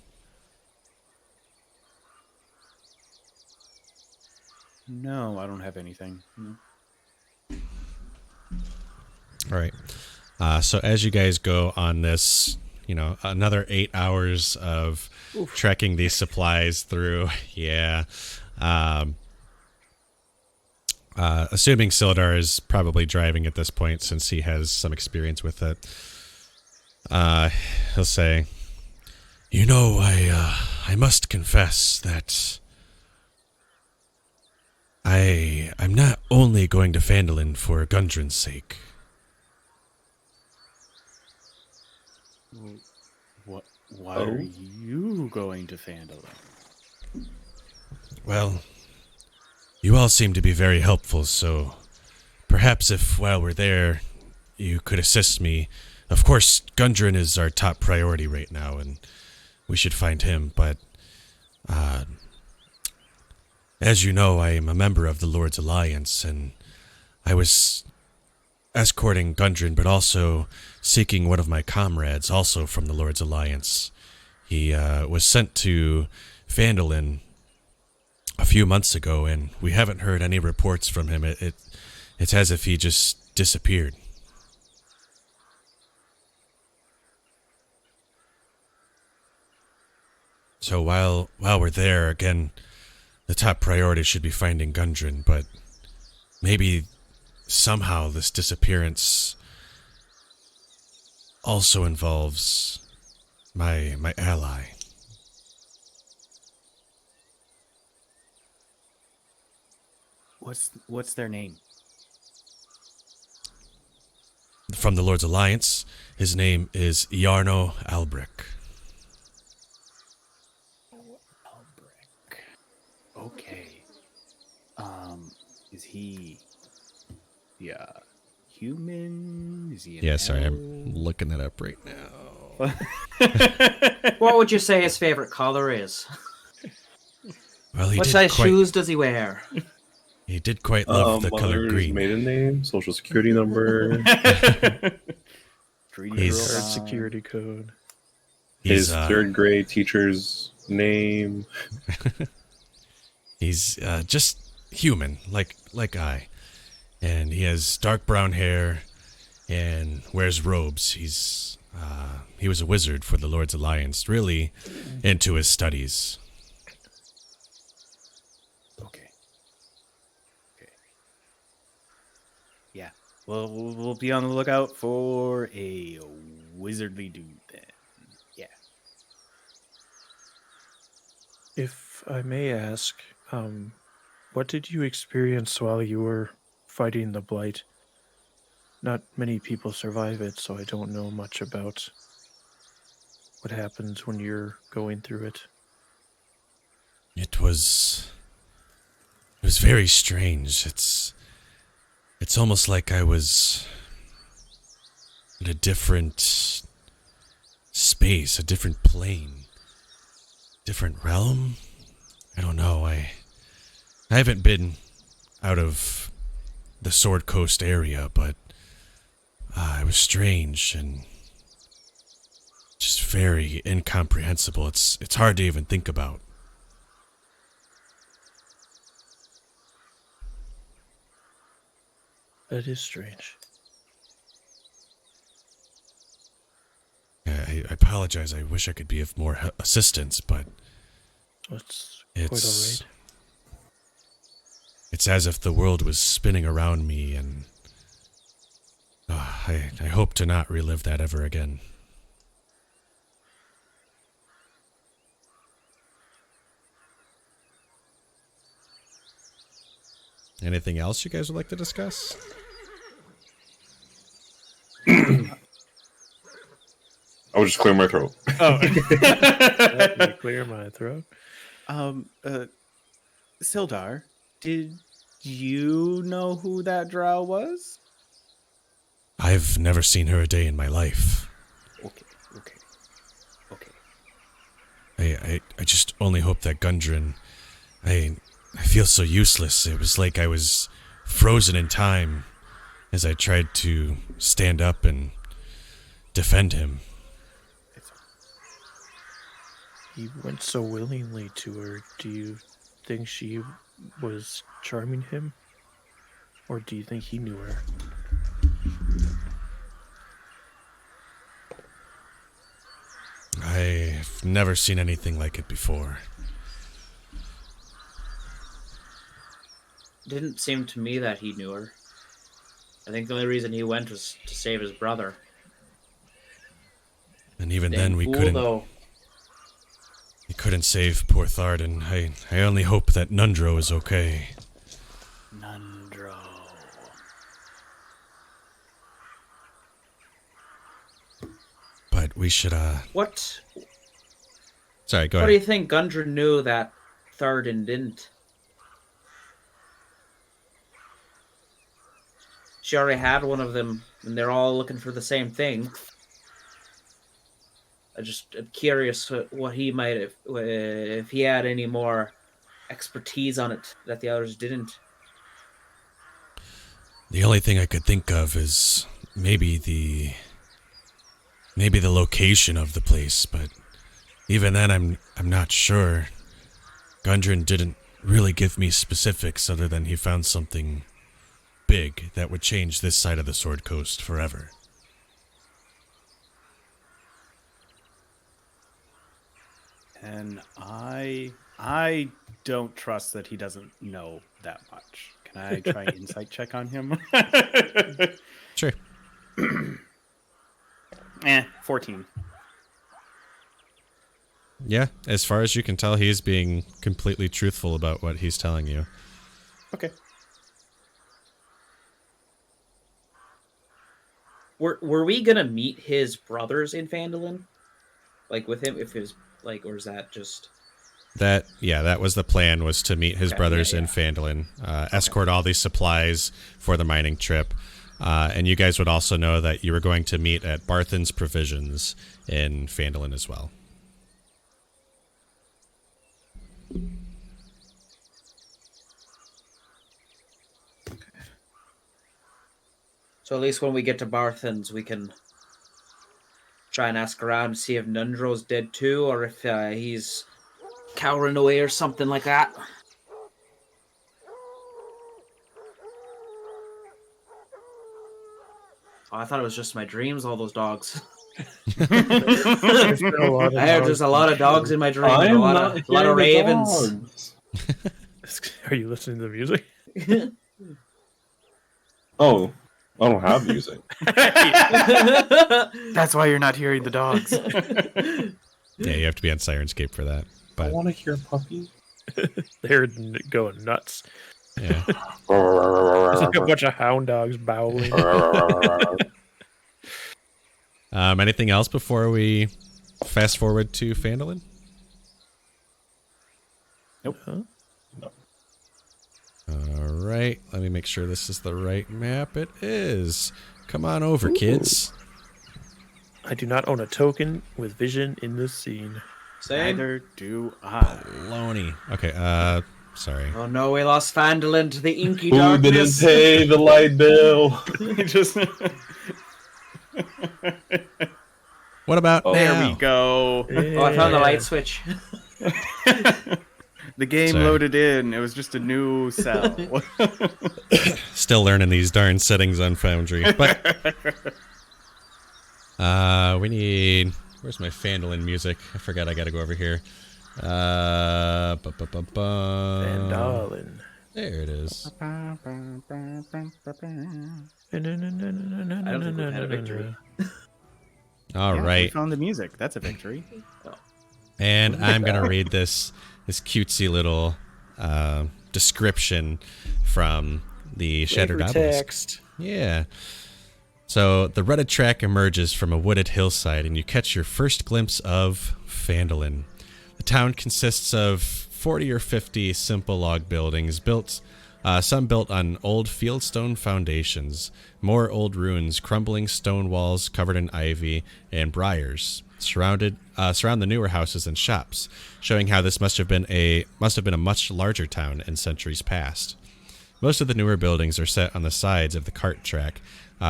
No, I don't have anything. No. All right. So as you guys go on this, another 8 hours of trekking these supplies through, yeah. Assuming Sildar is probably driving at this point since he has some experience with it, he'll say, I must confess that I'm not only going to Phandalin for Gundren's sake. Why are you going to Phandalin? Well, you all seem to be very helpful, so perhaps if while we're there, you could assist me. Of course, Gundren is our top priority right now, and we should find him, but as you know, I am a member of the Lord's Alliance, and I was escorting Gundren, but also seeking one of my comrades, also from the Lord's Alliance. He was sent to Phandalin a few months ago, and we haven't heard any reports from him. It's as if he just disappeared. So while we're there, again, the top priority should be finding Gundren, but maybe somehow this disappearance also involves my ally. What's their name? From the Lord's Alliance, his name is Yarno Albrick. Okay. Is he human? Is he an Sorry, elf? I'm looking that up right now. What would you say his favorite color is? Well, What size shoes does he wear? He did quite love the color mother's green. Maiden name, social security number, He's- Security code. He's his third grade teacher's name. He's just human, like I. And he has dark brown hair and wears robes. He was a wizard for the Lord's Alliance, really into his studies. Okay. Yeah. Well, we'll be on the lookout for a wizardly dude then. Yeah. If I may ask, what did you experience while you were fighting the blight? Not many people survive it, so I don't know much about what happens when you're going through it. It was very strange. It's almost like I was in a different space, a different plane, different realm. I don't know. I haven't been out of the Sword Coast area, but it was strange and just very incomprehensible. It's hard to even think about. That is strange. I apologize. I wish I could be of more assistance, but It's it's quite alright. it's as if the world was spinning around me, and I hope to not relive that ever again. Anything else you guys would like to discuss? I would just clear my throat. Oh. Let me clear my throat. Sildar, did you know who that drow was? I've never seen her a day in my life. Okay. I just only hope that Gundren... I feel so useless. It was like I was frozen in time as I tried to stand up and defend him. He went so willingly to her. Do you think she was charming him? Or do you think he knew her? I've never seen anything like it before. Didn't seem to me that he knew her. I think the only reason he went was to save his brother. And even Dang then we fool, couldn't... though. We couldn't save poor Tharden. I only hope that Nundro is okay. Nundro. But we should, What? Sorry, go What do you ahead. think Gundren knew that Tharden didn't? She already had one of them, and they're all looking for the same thing. I'm curious what he might have, if he had any more expertise on it that the others didn't. The only thing I could think of is maybe the location of the place, but even then I'm not sure. Gundren didn't really give me specifics other than he found something big that would change this side of the Sword Coast forever. And I don't trust that he doesn't know that much. Can I try an insight check on him? Sure. 14. Yeah, as far as you can tell, he's being completely truthful about what he's telling you. Okay. Were we gonna meet his brothers in Phandalin? Like with him, if his or is that just That was the plan, was to meet his Okay, brothers yeah, in Phandalin, escort all these supplies for the mining trip. And you guys would also know that you were going to meet at Barthen's Provisions in Phandalin as well. So at least when we get to Barthen's, we can try and ask around and see if Nundro's dead too, or if he's cowering away or something like that. Oh, I thought it was just my dreams, all those dogs. There's been a lot of I heard dogs there's a lot of dogs in my dreams. A lot of ravens. Are you listening to the music? Oh, I don't have music. That's why you're not hearing the dogs. Yeah, you have to be on Sirenscape for that. I But want to hear puppies. They're going nuts. yeah. There's like a bunch of hound dogs bowling. Anything else before we fast forward to Phandalin? Nope. Huh? All right, let me make sure this is the right map. It is. Come on over, kids. I do not own a token with vision in this scene. Same. Neither do I. Baloney. Okay, sorry. Oh no, we lost Phandalin to the inky Who darkness. didn't pay the light bill? Just What about Oh. there now? we go. Oh, I found the light switch. The game Sorry. loaded in. It was just a new cell. Still learning these darn settings on Foundry. But we need. Where's my Phandalin music? I forgot I got to go over here. Phandalin. There it is. I don't think we've had a victory. All Yeah, we right. found the music. That's a victory. And I'm going to read this cutesy little description from the Shattered Obelisk. Text. Yeah. So the rutted track emerges from a wooded hillside, and you catch your first glimpse of Phandalin. The town consists of 40 or 50 simple log buildings, some built on old fieldstone foundations, more old ruins, crumbling stone walls covered in ivy, and briars surround the newer houses and shops, showing how this must have been a much larger town in centuries past. Most of the newer buildings are set on the sides of the cart track,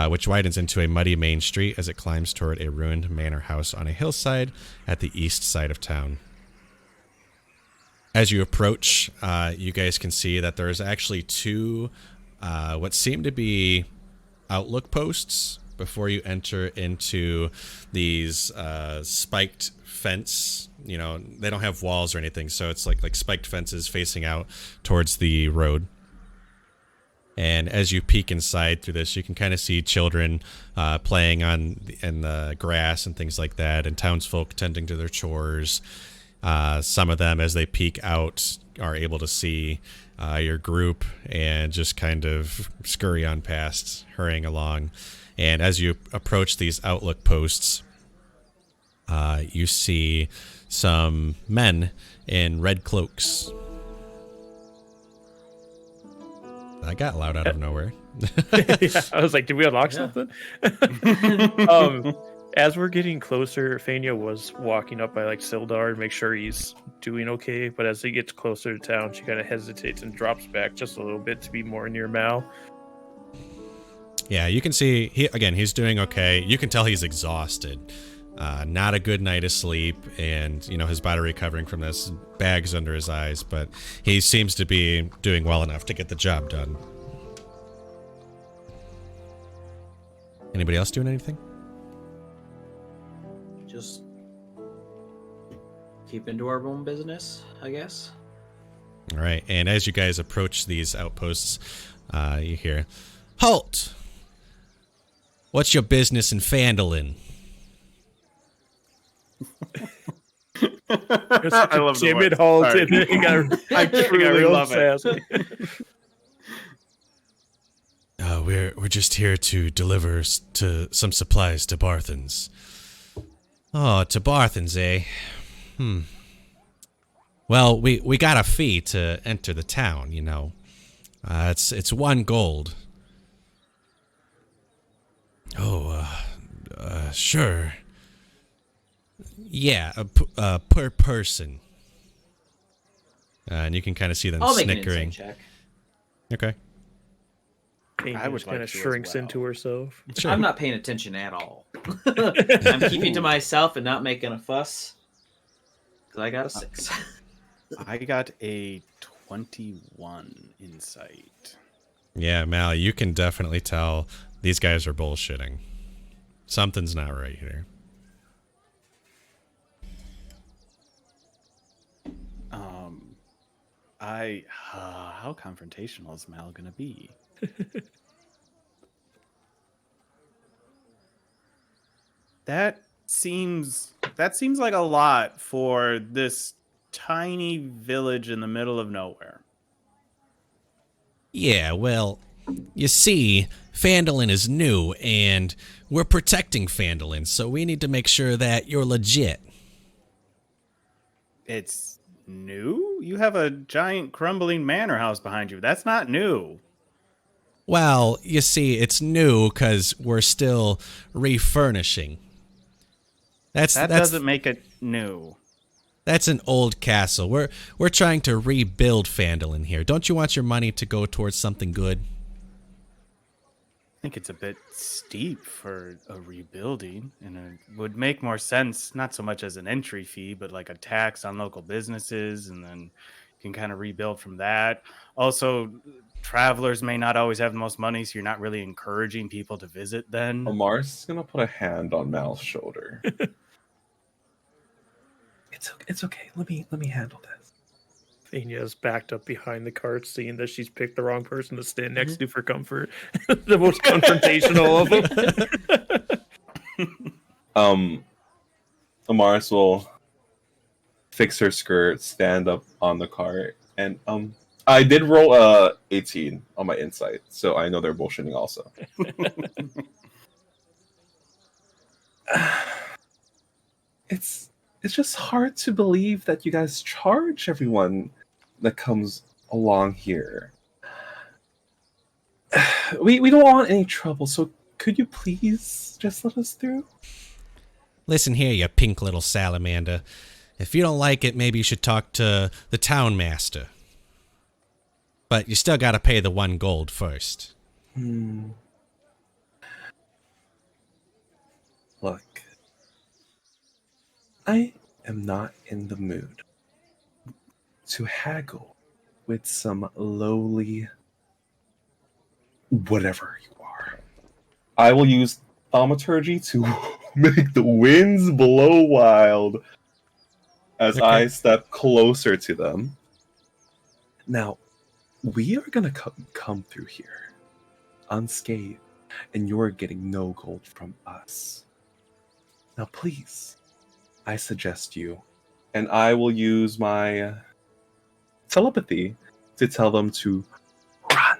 which widens into a muddy main street as it climbs toward a ruined manor house on a hillside at the east side of town. As you approach, you guys can see that there's actually two what seem to be outlook posts before you enter into these spiked fence. You know, they don't have walls or anything, so it's like spiked fences facing out towards the road. And as you peek inside through this, you can kind of see children playing in the grass and things like that, and townsfolk tending to their chores. Some of them, as they peek out, are able to see your group and just kind of scurry on past, hurrying along. And as you approach these outlook posts, you see some men in red cloaks. That got loud out of nowhere. Yeah, I was like, did we unlock something? As we're getting closer, Faenya was walking up by like Sildar to make sure he's doing okay. But as he gets closer to town, she kind of hesitates and drops back just a little bit to be more near Mal. Yeah, you can see, he's doing okay. You can tell he's exhausted. Not a good night of sleep, and, you know, his body recovering from this, bags under his eyes, but he seems to be doing well enough to get the job done. Anybody else doing anything? Just keep into our own business, I guess. All right, and as you guys approach these outposts, you hear, "Halt! What's your business in Phandalin?" I love the Timid voice. halt. Sorry. I truly love it. We're just here to deliver to some supplies to Barthens. Oh, to Barthens, eh? Well, we got a fee to enter the town, you know. It's 1 gold. Oh, sure. Yeah, per person. And you can kind of see them I'll make an snickering. insight check. Okay. I would Just kind like of to as shrinks well. into herself. Sure. I'm not paying attention at all. I'm keeping to myself and not making a fuss. Because I got a 6. I got a 21 insight. Yeah, Mal, you can definitely tell these guys are bullshitting. Something's not right here. How confrontational is Mal gonna be? That seems like a lot for this tiny village in the middle of nowhere. Yeah, well, you see, Phandalin is new, and we're protecting Phandalin, so we need to make sure that you're legit. It's new? You have a giant crumbling manor house behind you. That's not new. Well, you see, it's new because we're still refurnishing. That doesn't make it new. That's an old castle. We're trying to rebuild Phandalin here. Don't you want your money to go towards something good? I think it's a bit steep for a rebuilding, and it would make more sense, not so much as an entry fee, but like a tax on local businesses, and then you can kind of rebuild from that. Also, travelers may not always have the most money, so you're not really encouraging people to visit then. Amaris is gonna put a hand on Mal's shoulder. It's okay. Let me handle this. Faenya is backed up behind the cart, seeing that she's picked the wrong person to stand next to for comfort. The most confrontational of them. Amaris will fix her skirt, stand up on the cart, and I did roll a 18 on my insight, so I know they're bullshitting also. It's just hard to believe that you guys charge everyone that comes along here. We don't want any trouble, so could you please just let us through? Listen here, you pink little salamander. If you don't like it, maybe you should talk to the town master. But you still gotta pay the 1 gold first. Look, I am not in the mood to haggle with some lowly whatever you are. I will use thaumaturgy to make the winds blow wild as I step closer to them. Now, we are gonna come through here unscathed, and you're getting no gold from us. Now, please, I suggest you, and I will use my telepathy to tell them to run.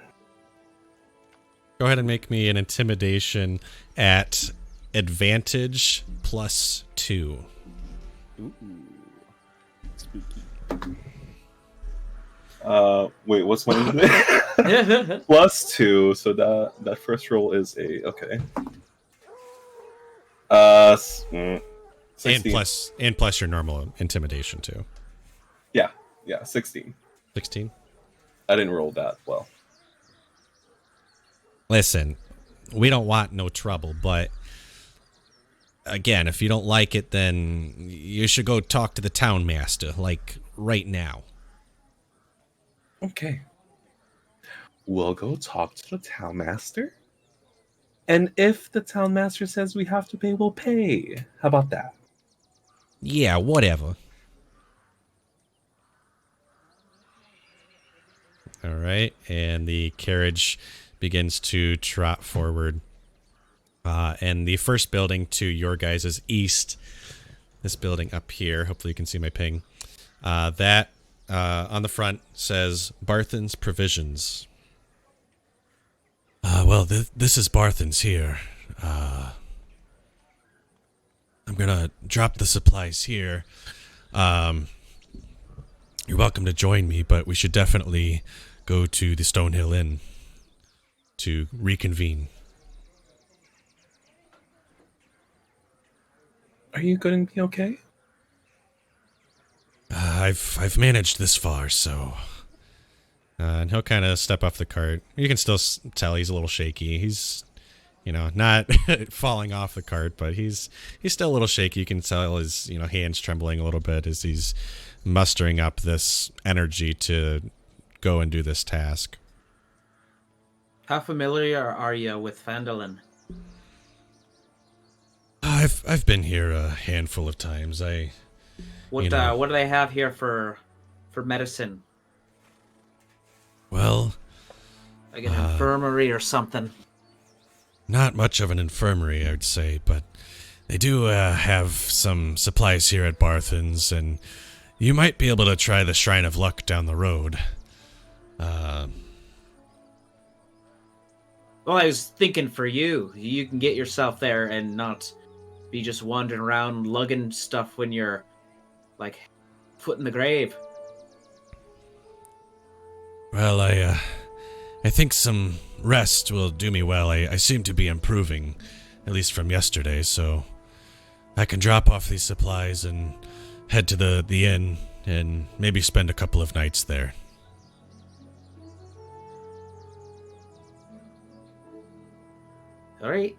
Go ahead and make me an intimidation at advantage +2. Ooh, spooky. Wait, what's my +2? So that first roll is a okay. 16. And plus your normal intimidation too. Yeah, 16. 16. I didn't roll that well. Listen, we don't want no trouble, but again, if you don't like it, then you should go talk to the town master, like right now. Okay. We'll go talk to the town master. And if the town master says we have to pay, we'll pay. How about that? Yeah, whatever. All right, and the carriage begins to trot forward. And the first building to your guys' east, this building up here, hopefully you can see my ping, that on the front says Barthen's Provisions. Well, this is Barthen's here. I'm gonna drop the supplies here. You're welcome to join me, but we should definitely go to the Stonehill Inn to reconvene. Are you going to be okay? I've managed this far, so. And he'll kind of step off the cart. You can still tell he's a little shaky. He's, not falling off the cart, but he's still a little shaky. You can tell his, hands trembling a little bit as he's mustering up this energy to go and do this task. How familiar are you with Phandalin? I've been here a handful of times. What do they have here for medicine? Well, like an infirmary or something. Not much of an infirmary, I would say, but they do have some supplies here at Barthen's, and you might be able to try the Shrine of Luck down the road. Well, I was thinking for you. You can get yourself there and not be just wandering around lugging stuff when you're, like, foot in the grave. Well, I think some rest will do me well. I seem to be improving, at least from yesterday, so I can drop off these supplies and head to the inn and maybe spend a couple of nights there. All right.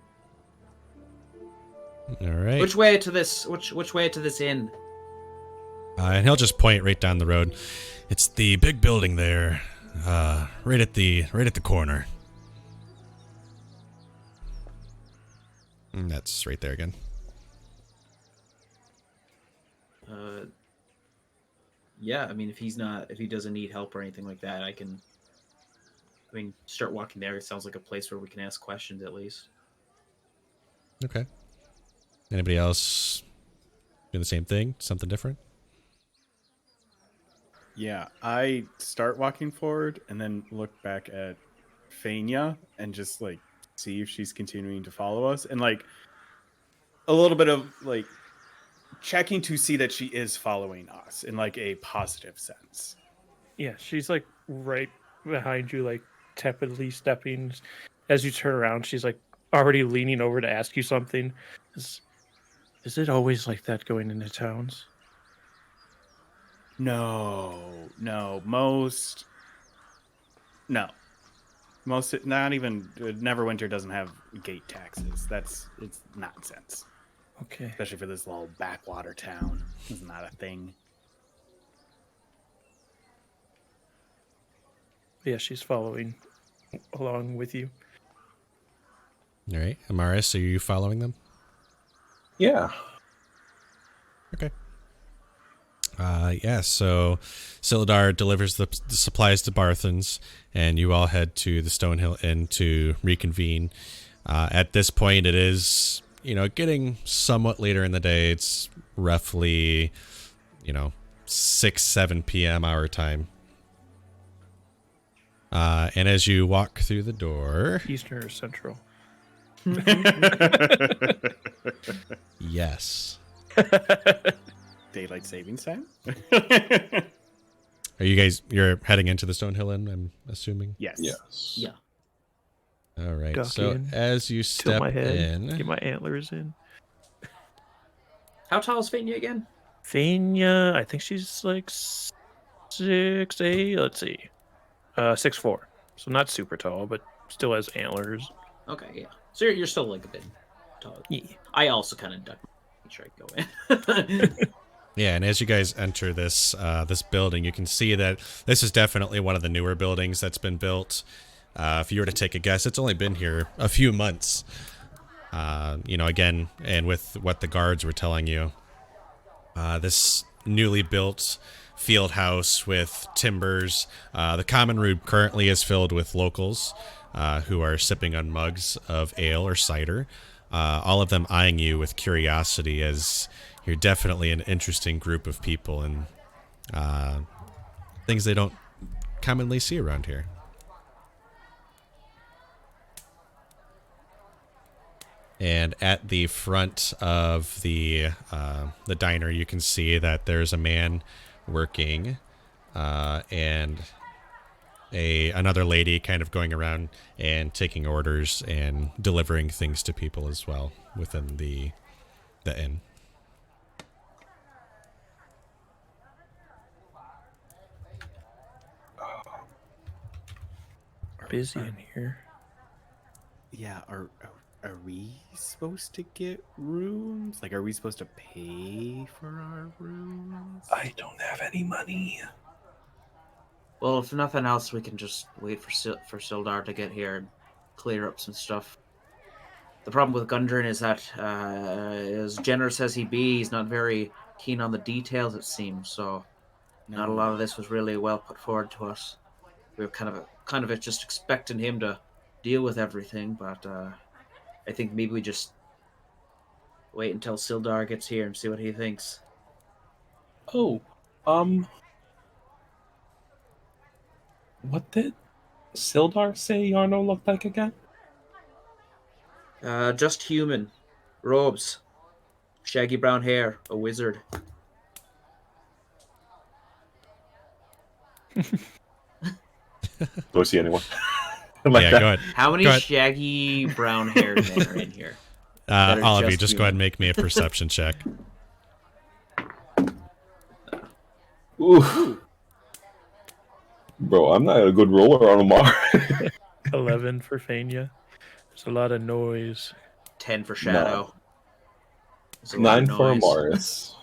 All right. Which way to this? Which way to this inn? And he'll just point right down the road. It's the big building there, right at the corner. And that's right there again. Yeah, I mean, if he doesn't need help or anything like that, start walking there. It sounds like a place where we can ask questions at least. Okay. Anybody else doing the same thing? Something different? Yeah, I start walking forward and then look back at Faenya and just like see if she's continuing to follow us, and like a little bit of like checking to see that she is following us in like a positive sense. Yeah, she's like right behind you, like tepidly stepping. As you turn around, she's like already leaning over to ask you something. Is it always like that going into towns? No, most, not even Neverwinter doesn't have gate taxes. It's nonsense. Okay. Especially for this little backwater town. It's not a thing. Yeah, she's following along with you. All right. Amaris, are you following them? Yeah. Okay. Yeah, so Silidar delivers the supplies to Barthens, and you all head to the Stonehill Inn to reconvene. At this point, it is, getting somewhat later in the day. It's roughly, 6, 7 p.m. our time. And as you walk through the door... Eastern or Central? Yes. Daylight savings time? Are you're heading into the Stonehill Inn, I'm assuming? Yes. Yeah. All right. Duck so in, as you Tilt step my head, in... get my antlers in. How tall is Faenya again? Faenya, I think she's like 6'8", let's see. 6'4". So not super tall, but still has antlers. Okay, yeah. So you're still like a bit tall. Yeah. I also kind of duck. Make sure I go in. Yeah, and as you guys enter this this building, you can see that this is definitely one of the newer buildings that's been built. If you were to take a guess, it's only been here a few months. Again, and with what the guards were telling you, this newly built field house with timbers. The common room currently is filled with locals who are sipping on mugs of ale or cider. All of them eyeing you with curiosity, as you're definitely an interesting group of people and things they don't commonly see around here. And at the front of the diner, you can see that there's a man working and another lady kind of going around and taking orders and delivering things to people as well within the inn. Busy in here. Yeah, are we supposed to get rooms? Like, are we supposed to pay for our rooms? I don't have any money. Well, if nothing else, we can just wait for Sildar to get here and clear up some stuff. The problem with Gundren is that, as generous as he be, he's not very keen on the details, it seems. So, not a lot of this was really well put forward to us. We were kind of just expecting him to deal with everything, but I think maybe we just wait until Sildar gets here and see what he thinks. Oh, what did Sildar say Yarno looked like again? Just human. Robes. Shaggy brown hair. A wizard. Do I see anyone? Go ahead. How many Go ahead. shaggy brown haired men are in here? All of you, just just go ahead and human. make me a perception check. Ooh. Bro, I'm not a good roller on Amaris. 11 for Faenya. There's a lot of noise. 10 for Shadow. No. There's a lot of 9 for noise. Amaris.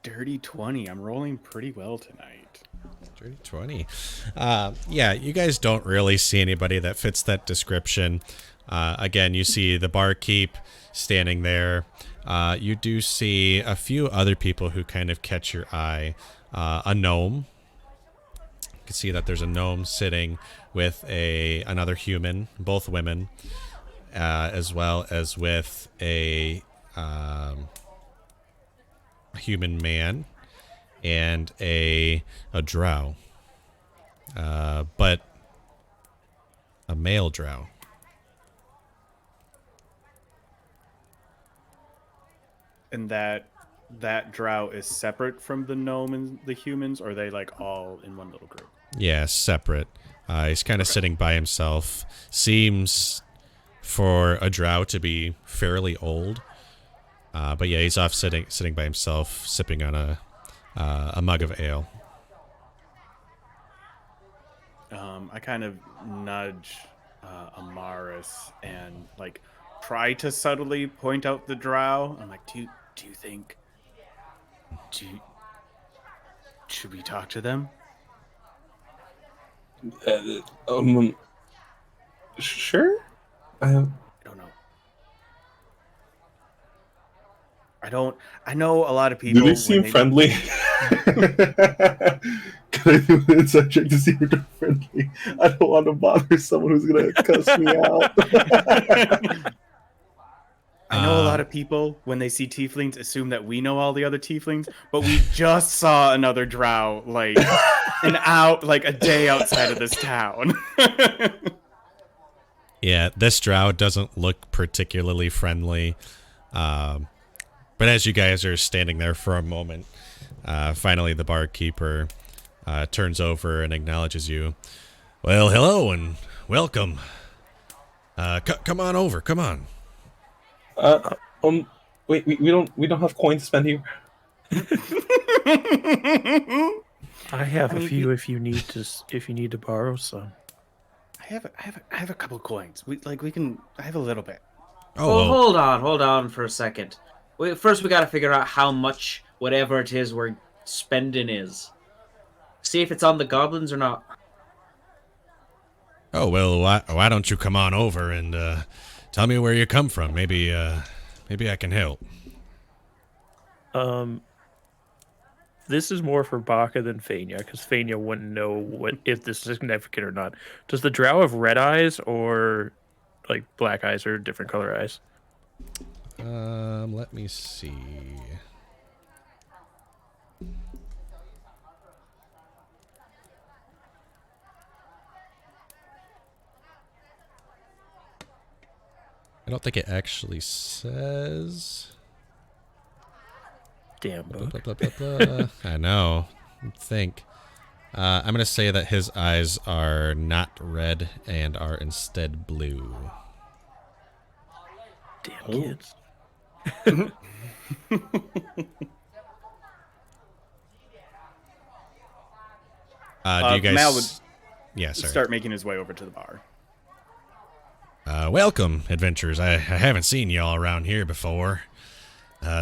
Dirty 20. I'm rolling pretty well tonight. Dirty 20. Yeah, you guys don't really see anybody that fits that description. Again, you see the barkeep standing there. You do see a few other people who kind of catch your eye. A gnome. You can see that there's a gnome sitting with another human, both women, as well as with a human man and a drow, but a male drow. And that drow is separate from the gnome and the humans, or are they like all in one little group? Yeah, separate. He's kind of sitting by himself. Seems for a drow to be fairly old. But yeah, he's off sitting by himself, sipping on a mug of ale. I kind of nudge Amaris and like try to subtly point out the drow. I'm like, do you think? Should we talk to them? Sure. I don't know. I know a lot of people. Do they seem friendly? Can I do an insight check to see if they're friendly? I don't want to bother someone who's gonna cuss me out. I know a lot of people, when they see tieflings, assume that we know all the other tieflings, but we just saw another drow like a day outside of this town. Yeah, this drow doesn't look particularly friendly. But as you guys are standing there for a moment, finally the barkeeper turns over and acknowledges you. Well, hello and welcome. Come on over. Come on. Wait, we don't have coins to spend here. I have a few if you need to borrow some. I have a couple coins. I have a little bit. Oh, hold on for a second. First, we gotta figure out how much whatever it is we're spending is. See if it's on the goblins or not. Oh, well, why don't you come on over and tell me where you come from? Maybe I can help. This is more for Baka than Faenya, because Faenya wouldn't know if this is significant or not. Does the drow have red eyes or like black eyes or different color eyes? Let me see. I don't think it actually says. Damn book. Blah, blah, blah, blah, blah. I know. I think. I'm going to say that his eyes are not red and are instead blue. Damn kids. Do you guys... Mal would yeah, sorry. start making his way over to the bar. Welcome, adventurers. I haven't seen y'all around here before.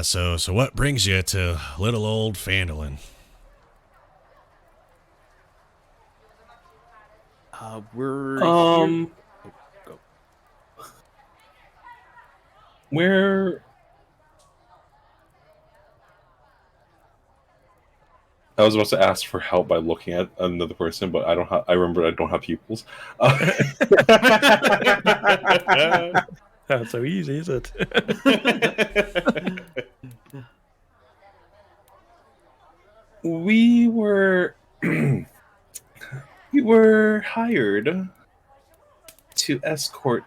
So what brings you to little old Phandalin? We're Go. Where? I was about to ask for help by looking at another person, but I don't have. I remember I don't have pupils. Not so easy, is it? We were we were hired to escort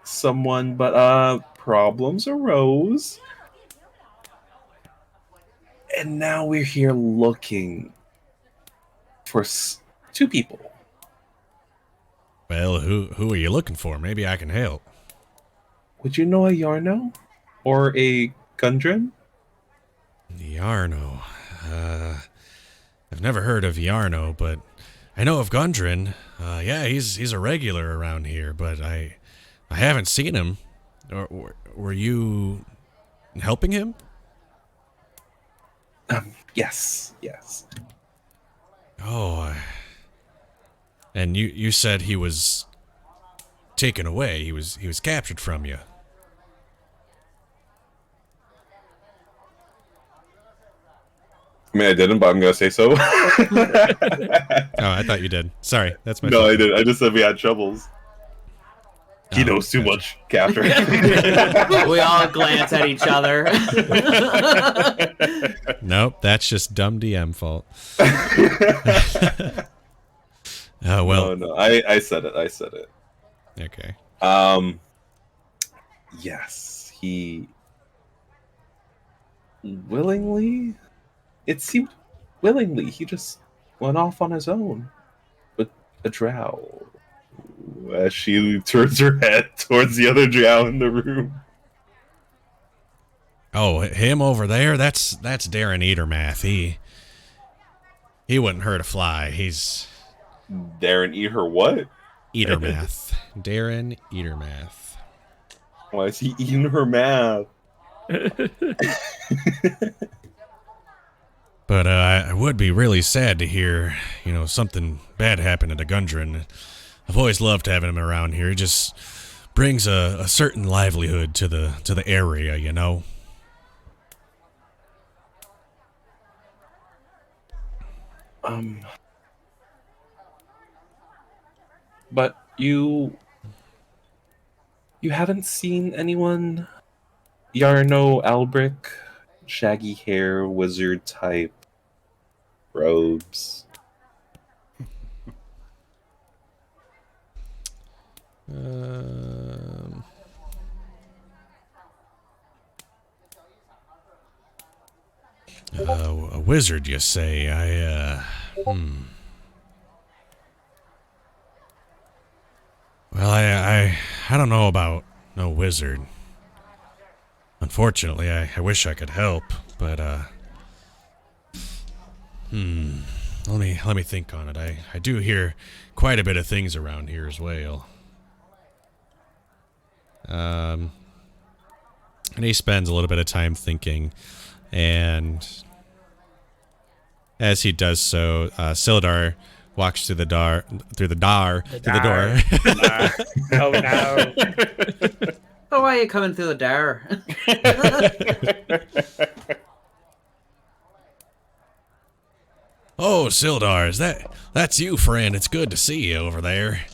someone, but problems arose. And now we're here looking for two people. Well, who are you looking for? Maybe I can help. Would you know a Yarno? Or a Gundren? Yarno. I've never heard of Yarno, but I know of Gundren. Yeah, he's a regular around here, but I haven't seen him. Or were you helping him? Yes. Oh, and you said he was taken away. He was captured from you. I mean, I didn't, but I'm gonna say so. Oh, I thought you did. Sorry, that's my No, fault. I didn't. I just said we had troubles. He knows too gotcha. much, Captain. We all glance at each other. Nope, that's just dumb DM fault. Oh well. No, I said it. I said it. Okay. Yes, he willingly. It seemed willingly. He just went off on his own with a drow. As she turns her head towards the other drow in the room. Oh, him over there? That's Darren Eatermath. He wouldn't hurt a fly. He's Darren eat her what? Eatermath. Darren Eatermath. Why is he eating her math? But I would be really sad to hear, something bad happen to Gundren. I've always loved having him around here. He just brings a certain livelihood to the area, you know. But you haven't seen anyone? Yarno Albric, shaggy hair, wizard type, robes. A wizard, you say? Well, I don't know about no wizard. Unfortunately, I wish I could help, but let me think on it. I do hear quite a bit of things around here as well. And he spends a little bit of time thinking, and as he does so, Sildar walks through the door. Oh no. Oh, why are you coming through the door? Oh, Sildar, that's you, friend? It's good to see you over there.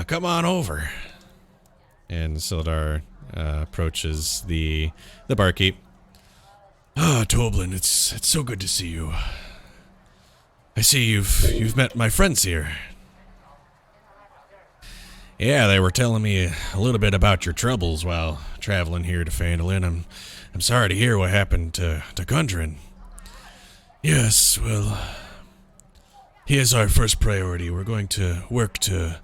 Come on over. And Sildar approaches the barkeep. Ah, Toblin, it's so good to see you. I see you've met my friends here. Yeah, they were telling me a little bit about your troubles while traveling here to Phandalin. I'm sorry to hear what happened to Gundren. Yes, well, he is our first priority. We're going to work to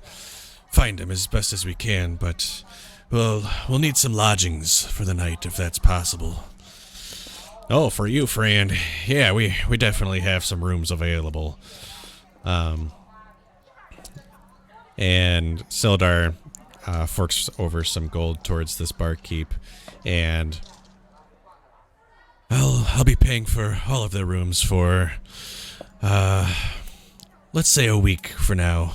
find him as best as we can, but we'll need some lodgings for the night if that's possible. Oh, for you, friend. Yeah, we definitely have some rooms available. And Sildar forks over some gold towards this barkeep, and I'll be paying for all of their rooms for let's say a week for now.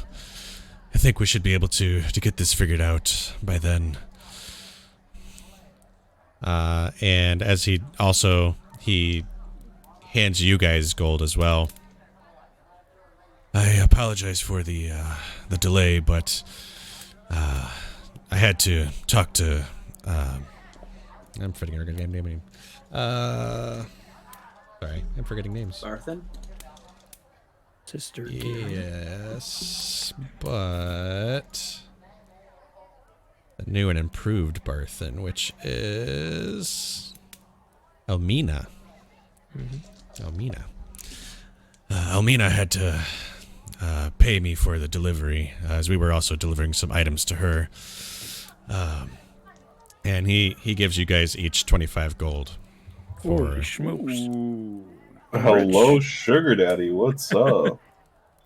I think we should be able to get this figured out by then. And as he hands you guys gold as well. I apologize for the delay, but I had to talk to I'm forgetting her name. Sorry, I'm forgetting names. Barthen? Sister. Yes, but the new and improved Barthen, which is Elmina. Elmina. Elmina had to pay me for the delivery, as we were also delivering some items to her. And he gives you guys each 25 gold. Holy smokes. Ooh. Hello, Sugar Daddy. What's up?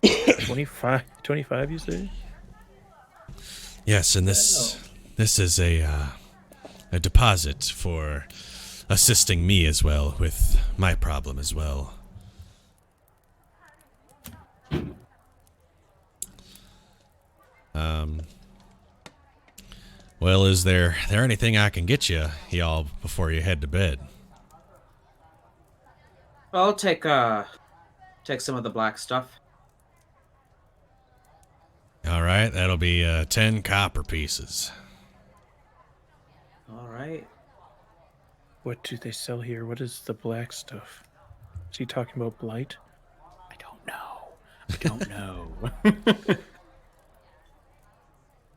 25, you say? Yes, and this is a deposit for assisting me as well with my problem as well. Well, is there anything I can get you, y'all, before you head to bed? Well, I'll take some of the black stuff. All right, that'll be 10 copper pieces. All right. What do they sell here? What is the black stuff? Is he talking about blight? I don't know.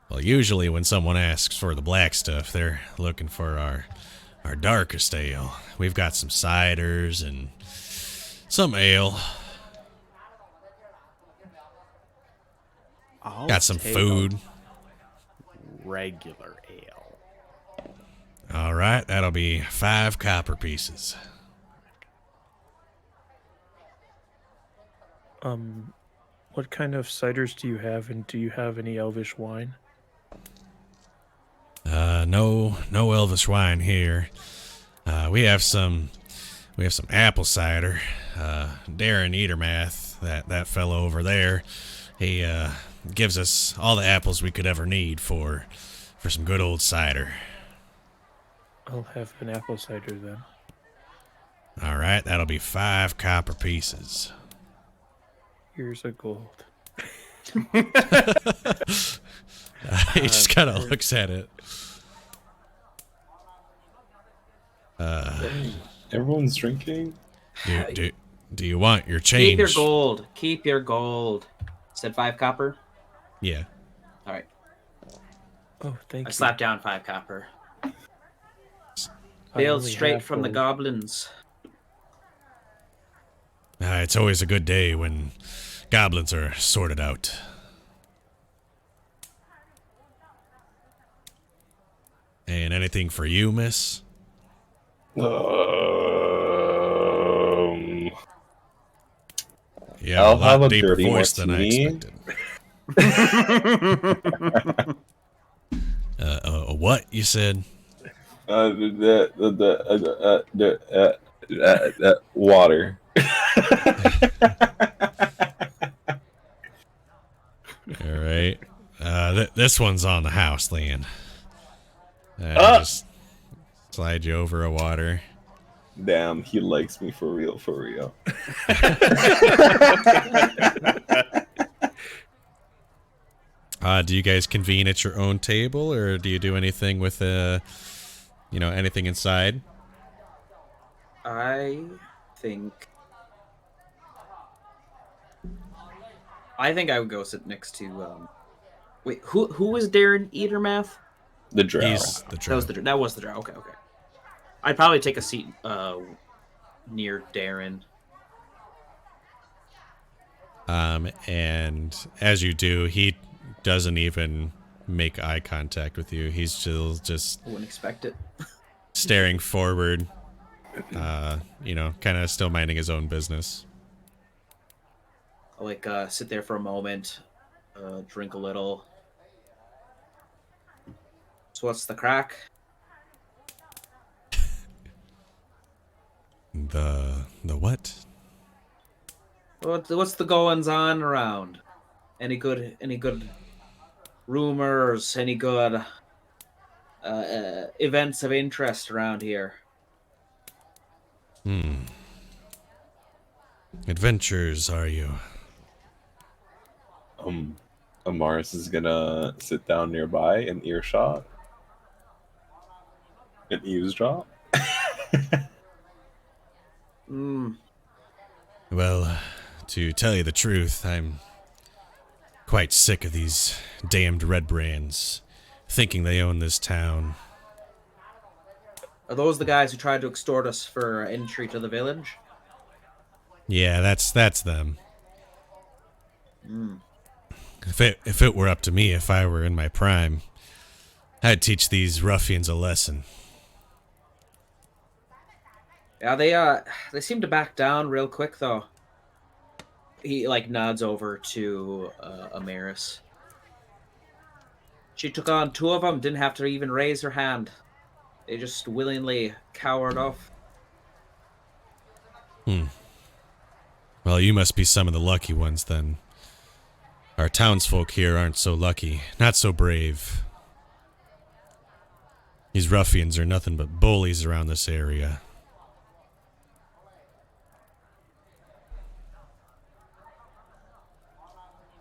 Well, usually when someone asks for the black stuff, they're looking for our darkest ale. We've got some ciders and some ale. Got some food. Regular ale. All right, that'll be 5 copper pieces. What kind of ciders do you have, and do you have any elvish wine? No Elvish wine here. We have some apple cider. Darren Eatermath, that fellow over there, he gives us all the apples we could ever need for some good old cider. I'll have an apple cider then. All right, that'll be 5 copper pieces. Here's a gold. He just kind of looks at it. Everyone's drinking. Do you want your change? Keep your gold. Keep your gold. Said 5 copper. Yeah. All right. Oh, thank I you. slapped down 5 copper. I Bailed only straight have from the gold. goblins. It's always a good day when goblins are sorted out. And anything for you, miss? Yeah, I'll a lot have a deeper dirty voice than I martini. expected. What you said? Water. All right. This one's on the house, Leon. I'll just slide you over a water. Damn, he likes me for real, for real. Do you guys convene at your own table, or do you do anything with anything inside? I think I would go sit next to. Wait, who was Darren Eatermath? The drow. He's the drow. That was the drow. Okay. I'd probably take a seat near Darren. And as you do, he doesn't even make eye contact with you. He's still just I wouldn't expect it. staring forward, kind of still minding his own business. I'll sit there for a moment, drink a little. So what's the crack? The what? What's the goings on around? Any good rumors? Any good events of interest around here? Adventures, are you? Amaris is gonna sit down nearby in earshot and eavesdrop. Well, to tell you the truth, I'm quite sick of these damned red brands thinking they own this town. Are those the guys who tried to extort us for entry to the village? Yeah, that's them. If it were up to me, if I were in my prime, I'd teach these ruffians a lesson. Yeah, they seem to back down real quick though. He like nods over to Amaris. She took on 2 of them, didn't have to even raise her hand. They just willingly cowered off. Well, you must be some of the lucky ones then. Our townsfolk here aren't so lucky, not so brave. These ruffians are nothing but bullies around this area.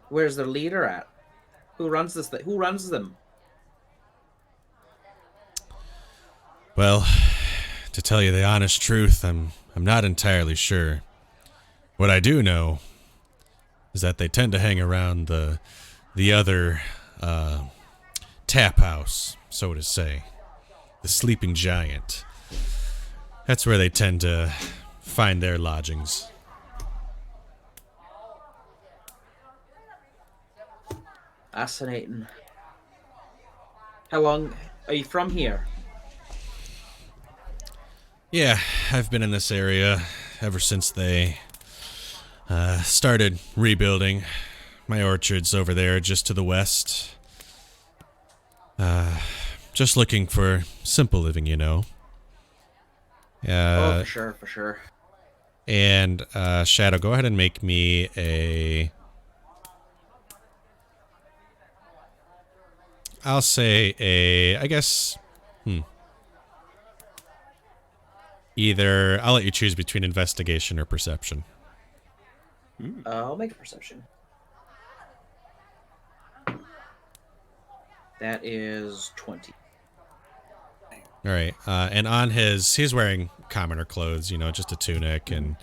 Where's their leader at? Who runs this thing? Who runs them? Well, to tell you the honest truth, I'm not entirely sure. What I do know is that they tend to hang around the other tap house, so to say. The Sleeping Giant. That's where they tend to find their lodgings. Fascinating. How long are you from here? Yeah, I've been in this area ever since they started rebuilding. My orchard's over there just to the west. Just looking for simple living, you know. Oh, for sure. And Shadow, go ahead and make me a... I'll say a... I guess... Either... I'll let you choose between investigation or perception. I'll make a perception. That is 20. All right, and on he's wearing commoner clothes, you know, just a tunic and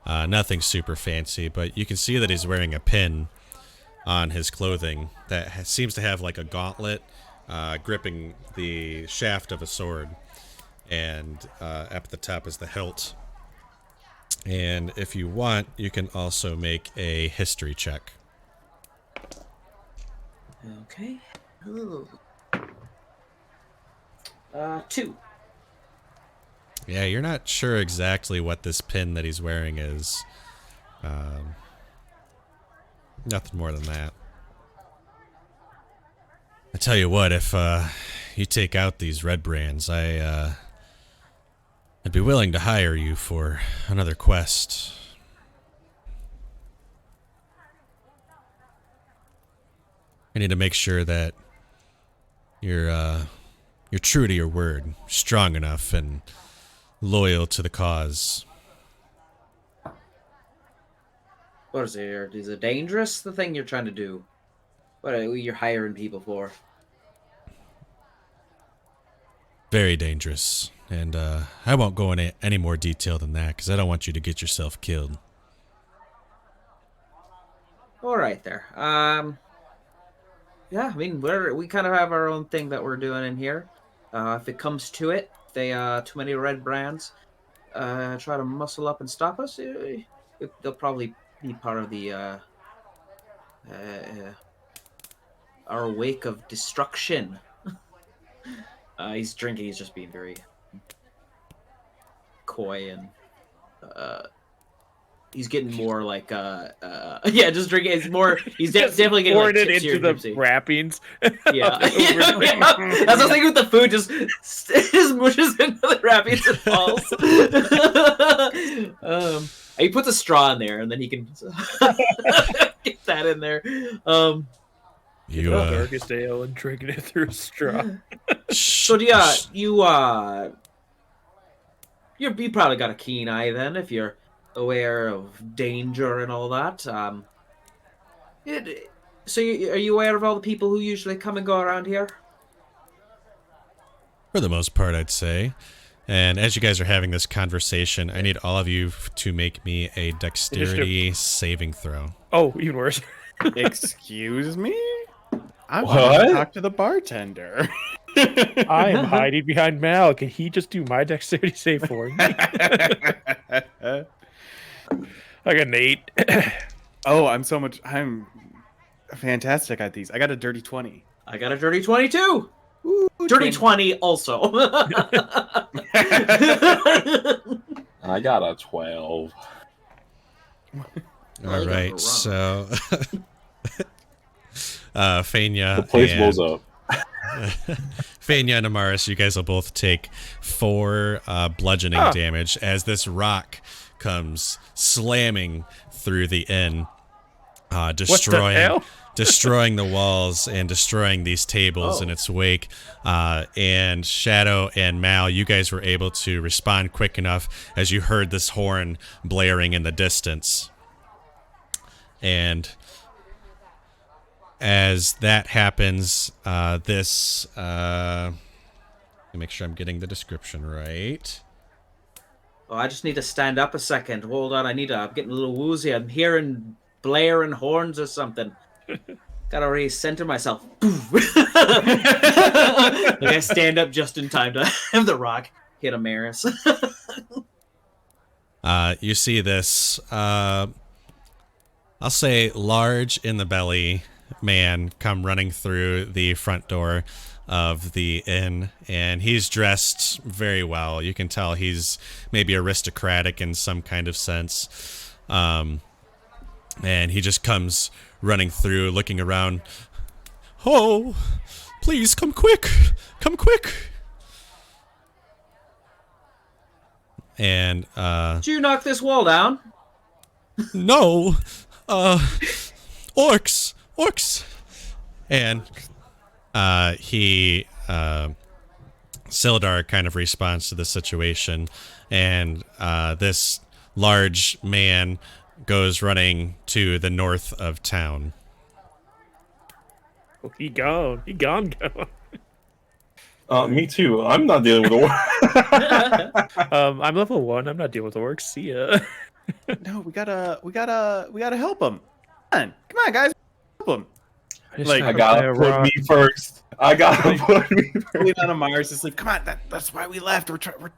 nothing super fancy, but you can see that he's wearing a pin on his clothing that seems to have like a gauntlet gripping the shaft of a sword, and up at the top is the hilt. And if you want, you can also make a history check. Okay. Ooh. 2. Yeah, you're not sure exactly what this pin that he's wearing is. Nothing more than that. I tell you what, if you take out these red brands, I'd be willing to hire you for another quest. I need to make sure that you're true to your word, strong enough, and loyal to the cause. What is it? Is it dangerous, the thing you're trying to do? What are you hiring people for? Very dangerous. And I won't go into any more detail than that, because I don't want you to get yourself killed. All right, there. Yeah, I mean, we kind of have our own thing that we're doing in here. If it comes to it, they too many red brands try to muscle up and stop us. They'll probably be part of the our wake of destruction. He's drinking. He's just being very coy, and he's getting more like yeah, just drinking. It's more. He's definitely getting like it tipsier into and the tipsy. wrappings. Yeah. That's what I was thinking with the food. Just mushes into the wrappings and falls. He puts a straw in there, and then he can get that in there. You darkest ale and drinking it through a straw. So you probably got a keen eye then, if you're aware of danger and all that. So are you aware of all the people who usually come and go around here? For the most part, I'd say. And as you guys are having this conversation, I need all of you to make me a dexterity saving throw. Oh, even worse. Excuse me? I want What? to talk to the bartender. I am hiding behind Mal. Can he just do my dexterity save for me? I got an 8. Oh, I'm fantastic at these. I got a dirty 20. I got a dirty 22. Ooh, Dirty 20 also. I I got a 12. All right, so Faenya The place and blows up. Faenya and Amaris, you guys will both take 4 bludgeoning damage as this rock comes slamming through the inn, destroying the walls and destroying these tables in its wake. And Shadow and Mal, you guys were able to respond quick enough as you heard this horn blaring in the distance. And as that happens, let me make sure I'm getting the description right. Oh, I just need to stand up a second. Hold on, I'm getting a little woozy. I'm hearing blaring horns or something. Gotta re-center myself. Like I stand up just in time to have the rock hit Amaris. You see this, I'll say large in the belly man come running through the front door of the inn, and he's dressed very well. You can tell he's maybe aristocratic in some kind of sense. And he just comes running through, looking around. Oh, please come quick. Come quick. And Did you knock this wall down? no. Orcs. And Sildar kind of responds to the situation, and this large man goes running to the north of town. Oh, he gone. Me too. I'm not dealing with orcs. I'm level 1. I'm not dealing with orcs. See ya. No, we gotta help him. Come on, guys, help him. I gotta put me first. Put me first. Lean on Amaris to sleep. Come on, that's why we left. We're come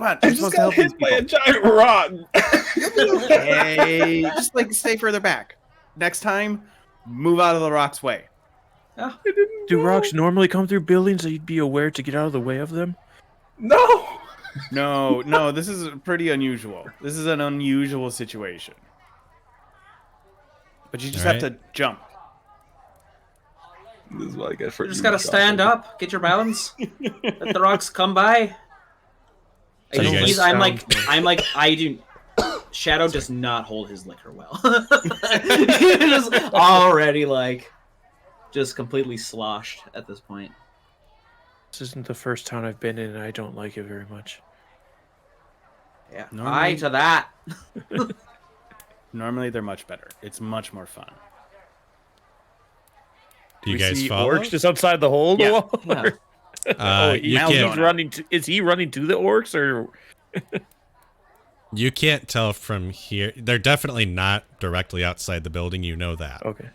on. I just got hit by a giant rock. Hey, just stay further back. Next time, move out of the rock's way. Oh. Do rocks normally come through buildings so you'd be aware to get out of the way of them? No. No, this is pretty unusual. This is an unusual situation. But you just have to jump. This is what I get for You just gotta stand up, get your balance, let the rocks come by. So Shadow does not hold his liquor well. He's just already just completely sloshed at this point. This isn't the first town I've been in, and I don't like it very much. Yeah, Normally- aye to that. Normally, they're much better. It's much more fun. Do you We guys see follow? orcs just outside the hole? Yeah. Wall? Yeah. You Mal's can't. He's running. Is he running to the orcs or? You can't tell from here. They're definitely not directly outside the building. You know that. Okay.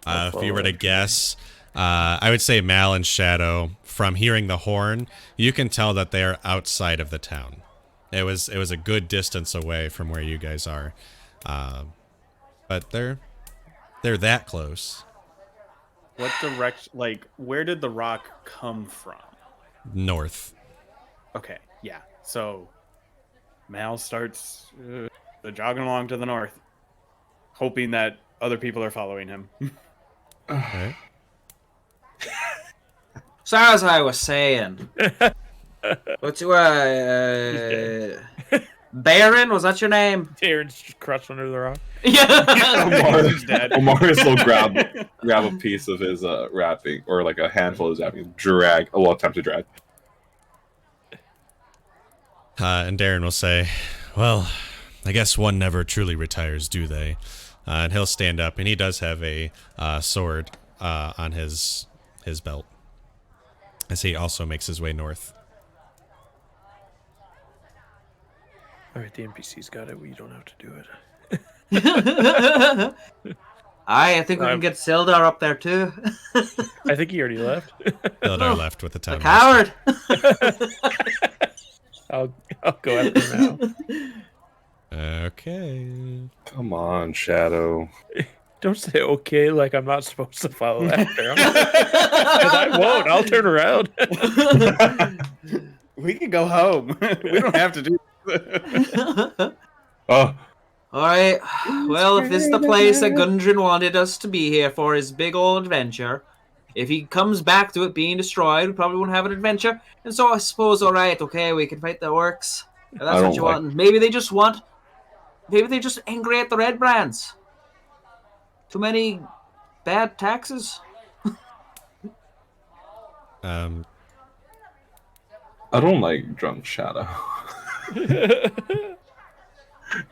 If you were to guess, I would say Mal and Shadow. From hearing the horn, you can tell that they are outside of the town. It was a good distance away from where you guys are, but they're that close. What direction? Where did the rock come from? North. Okay, yeah. So Mal starts jogging along to the north, hoping that other people are following him. Okay. So as I was saying, what's your Baron? Was that your name? Darren's just crushed under the rock. Yeah. Amaris will grab a piece of his wrapping, or a handful of his wrapping, attempt to drag. And Darren will say, well, I guess one never truly retires, do they? And he'll stand up, and he does have a sword on his belt, as he also makes his way north. All right, the NPC's got it. We don't have to do it. I think we can get Sildar up there too. I think he already left. Sildar left with the The town. coward. I'll go after him now. Okay. Come on, Shadow. Don't say okay like I'm not supposed to follow after him. 'Cause I won't. I'll turn around. We can go home. We don't have to do Oh, All right. Well, if this is the place that Gundren wanted us to be here for his big old adventure, if he comes back to it being destroyed, we probably won't have an adventure. And so I suppose, all right, okay, we can fight the orcs. If that's I what don't you like- want. Maybe they just want. Maybe they're just angry at the red brands. Too many bad taxes. I don't like drunk Shadow.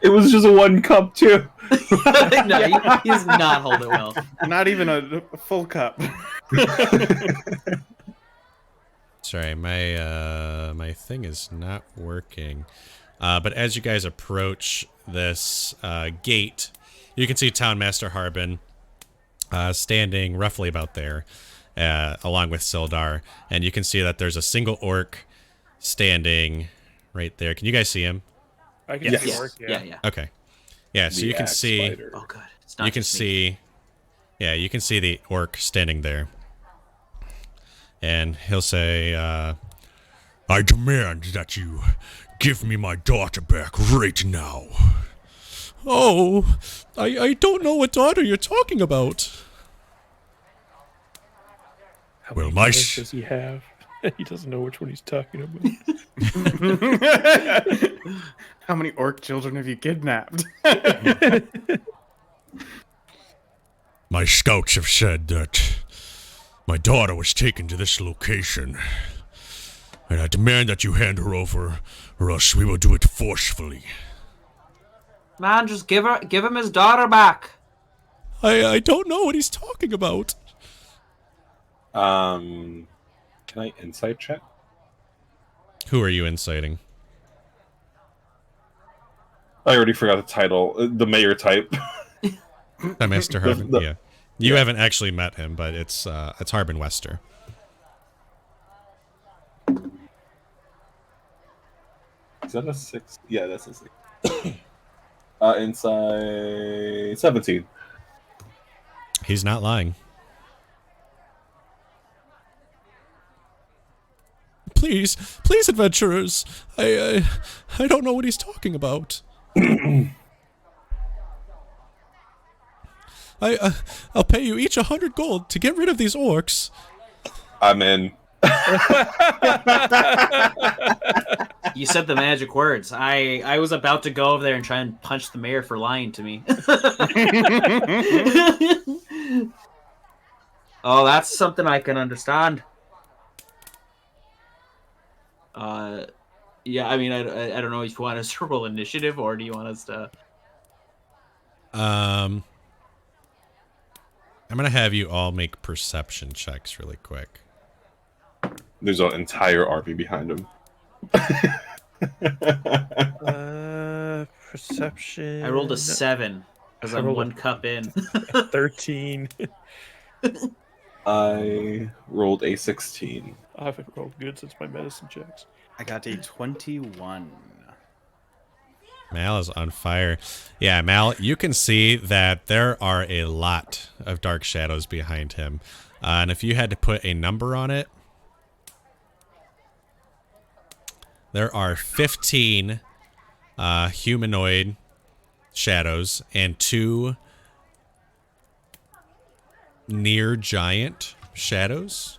It was just a 1 cup too. No, he does not hold it well. Not even a full cup. Sorry, my thing is not working. But as you guys approach this gate, you can see Town Master Harbin standing roughly about there, along with Sildar, and you can see that there's a single orc standing right there. Can you guys see him? I can Yes. see orc, Yeah. Okay. Yeah, so The you can axe see. spider. Oh, good. It's not You can just me. see. Yeah, you can see the orc standing there, and he'll say, I demand that you give me my daughter back right now. "Oh, I don't know what daughter you're talking about." How Well, many my brothers s- does he have? He doesn't know which one he's talking about. How many orc children have you kidnapped? My scouts have said that my daughter was taken to this location, and I demand that you hand her over, or else we will do it forcefully. Man, just give him his daughter back. I don't know what he's talking about. Can I insight check? Who are you inciting? I already forgot the title. The mayor type. Master Harbin. the- Yeah, you haven't actually met him, but it's Harbin Wester. Is that a 6? Yeah, that's a 6. Inside 17. He's not lying. Please, adventurers. I don't know what he's talking about. I'll pay you each 100 gold to get rid of these orcs. I'm in. You said the magic words. I was about to go over there and try and punch the mayor for lying to me. Oh, that's something I can understand. Yeah, I mean, I don't know if you want us to roll initiative or do you want us to... I'm gonna have you all make perception checks really quick. There's an entire army behind him. Perception. I rolled a 7 because I I'm rolled a- 1 cup in. 13. I rolled a 16. I haven't rolled good since my medicine checks. I got a 21. Mal is on fire. Yeah, Mal, you can see that there are a lot of dark shadows behind him. And if you had to put a number on it, there are 15 humanoid shadows and 2 near giant shadows,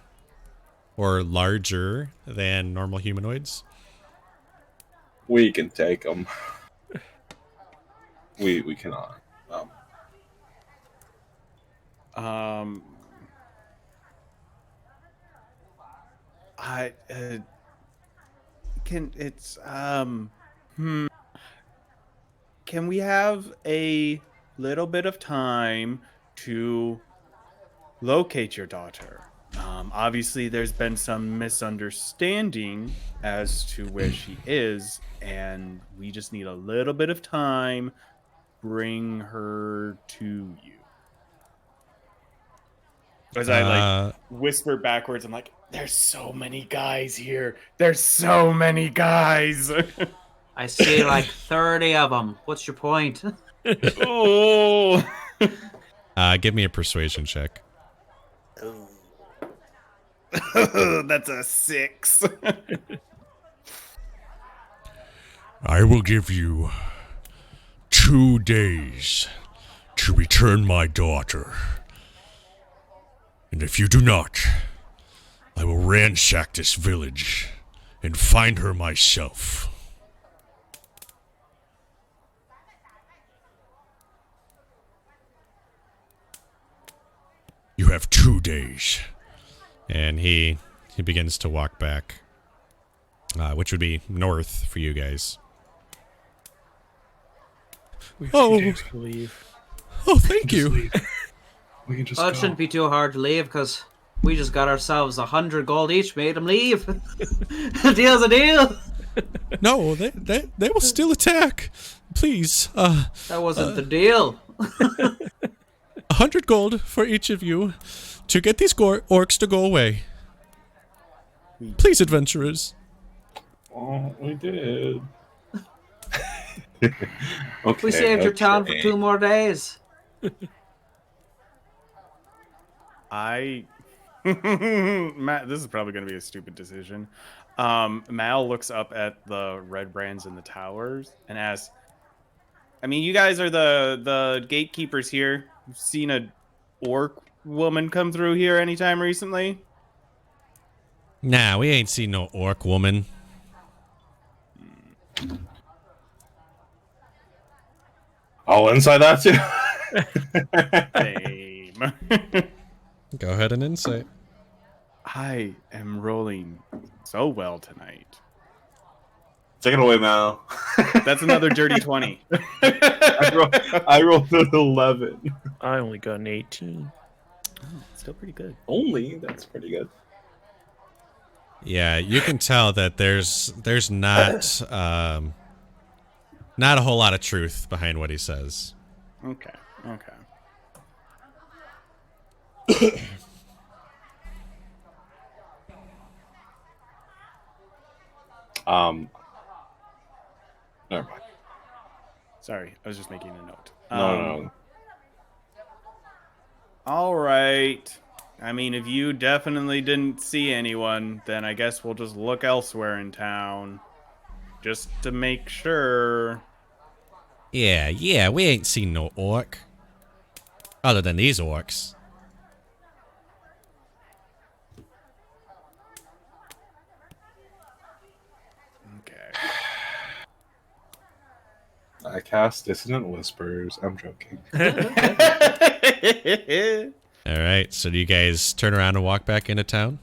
or larger than normal humanoids. We can take them. We cannot. I can it's can we have a little bit of time to locate your daughter? Obviously, there's been some misunderstanding as to where she is, and we just need a little bit of time. Bring her to you. As I like whisper backwards, I'm like, "There's so many guys here. There's so many guys." I see like 30 of them. What's your point? Oh. Give me a persuasion check. That's a 6. I will give you 2 days to return my daughter. And if you do not, I will ransack this village and find her myself. You have 2 days. And he begins to walk back, which would be north for you guys. We Oh. should just leave. Oh, thank you. We can just Well, it go. shouldn't be too hard to leave because we just got ourselves 100 gold each, made them leave. Deal's a deal. No, they will still attack. Please, That wasn't the deal. 100 gold for each of you to get these orcs to go away. Please, adventurers. Oh, we did. Okay, We saved your town for okay. 2 more days. Matt, this is probably going to be a stupid decision. Mal looks up at the red brands in the towers and asks, I mean, you guys are the gatekeepers here. You've seen a orc woman come through here anytime recently? Nah, we ain't seen no orc woman. Oh, inside that too. Same. Go ahead and insight. I am rolling so well tonight. Take it away, Mal. That's another dirty 20. I rolled an 11. I only got an 18. Still pretty good. Only? That's pretty good. Yeah, you can tell that there's not not a whole lot of truth behind what he says. Okay. Okay. Never mind. Sorry, I was just making a note. No. All right. I mean, if you definitely didn't see anyone, then I guess we'll just look elsewhere in town. Just to make sure. Yeah, we ain't seen no orc. Other than these orcs. Okay. I cast Dissonant Whispers. I'm joking. Alright, so do you guys turn around and walk back into town?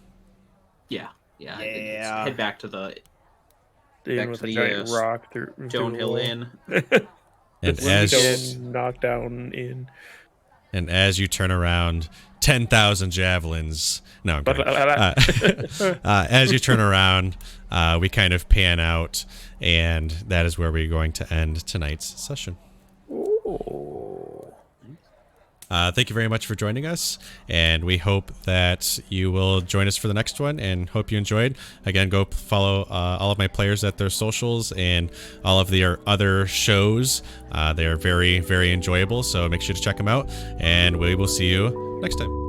Yeah. I think Yeah. let's head back to the In Back with to a the, giant uh, rock through Stonehill Inn. And knocked down in. And as you turn around, 10,000 javelins. No, I'm kidding. As you turn around, we kind of pan out, and that is where we're going to end tonight's session. Thank you very much for joining us, and we hope that you will join us for the next one, and hope you enjoyed. Again, go follow all of my players at their socials and all of their other shows. They are very, very enjoyable, so make sure to check them out, and we will see you next time.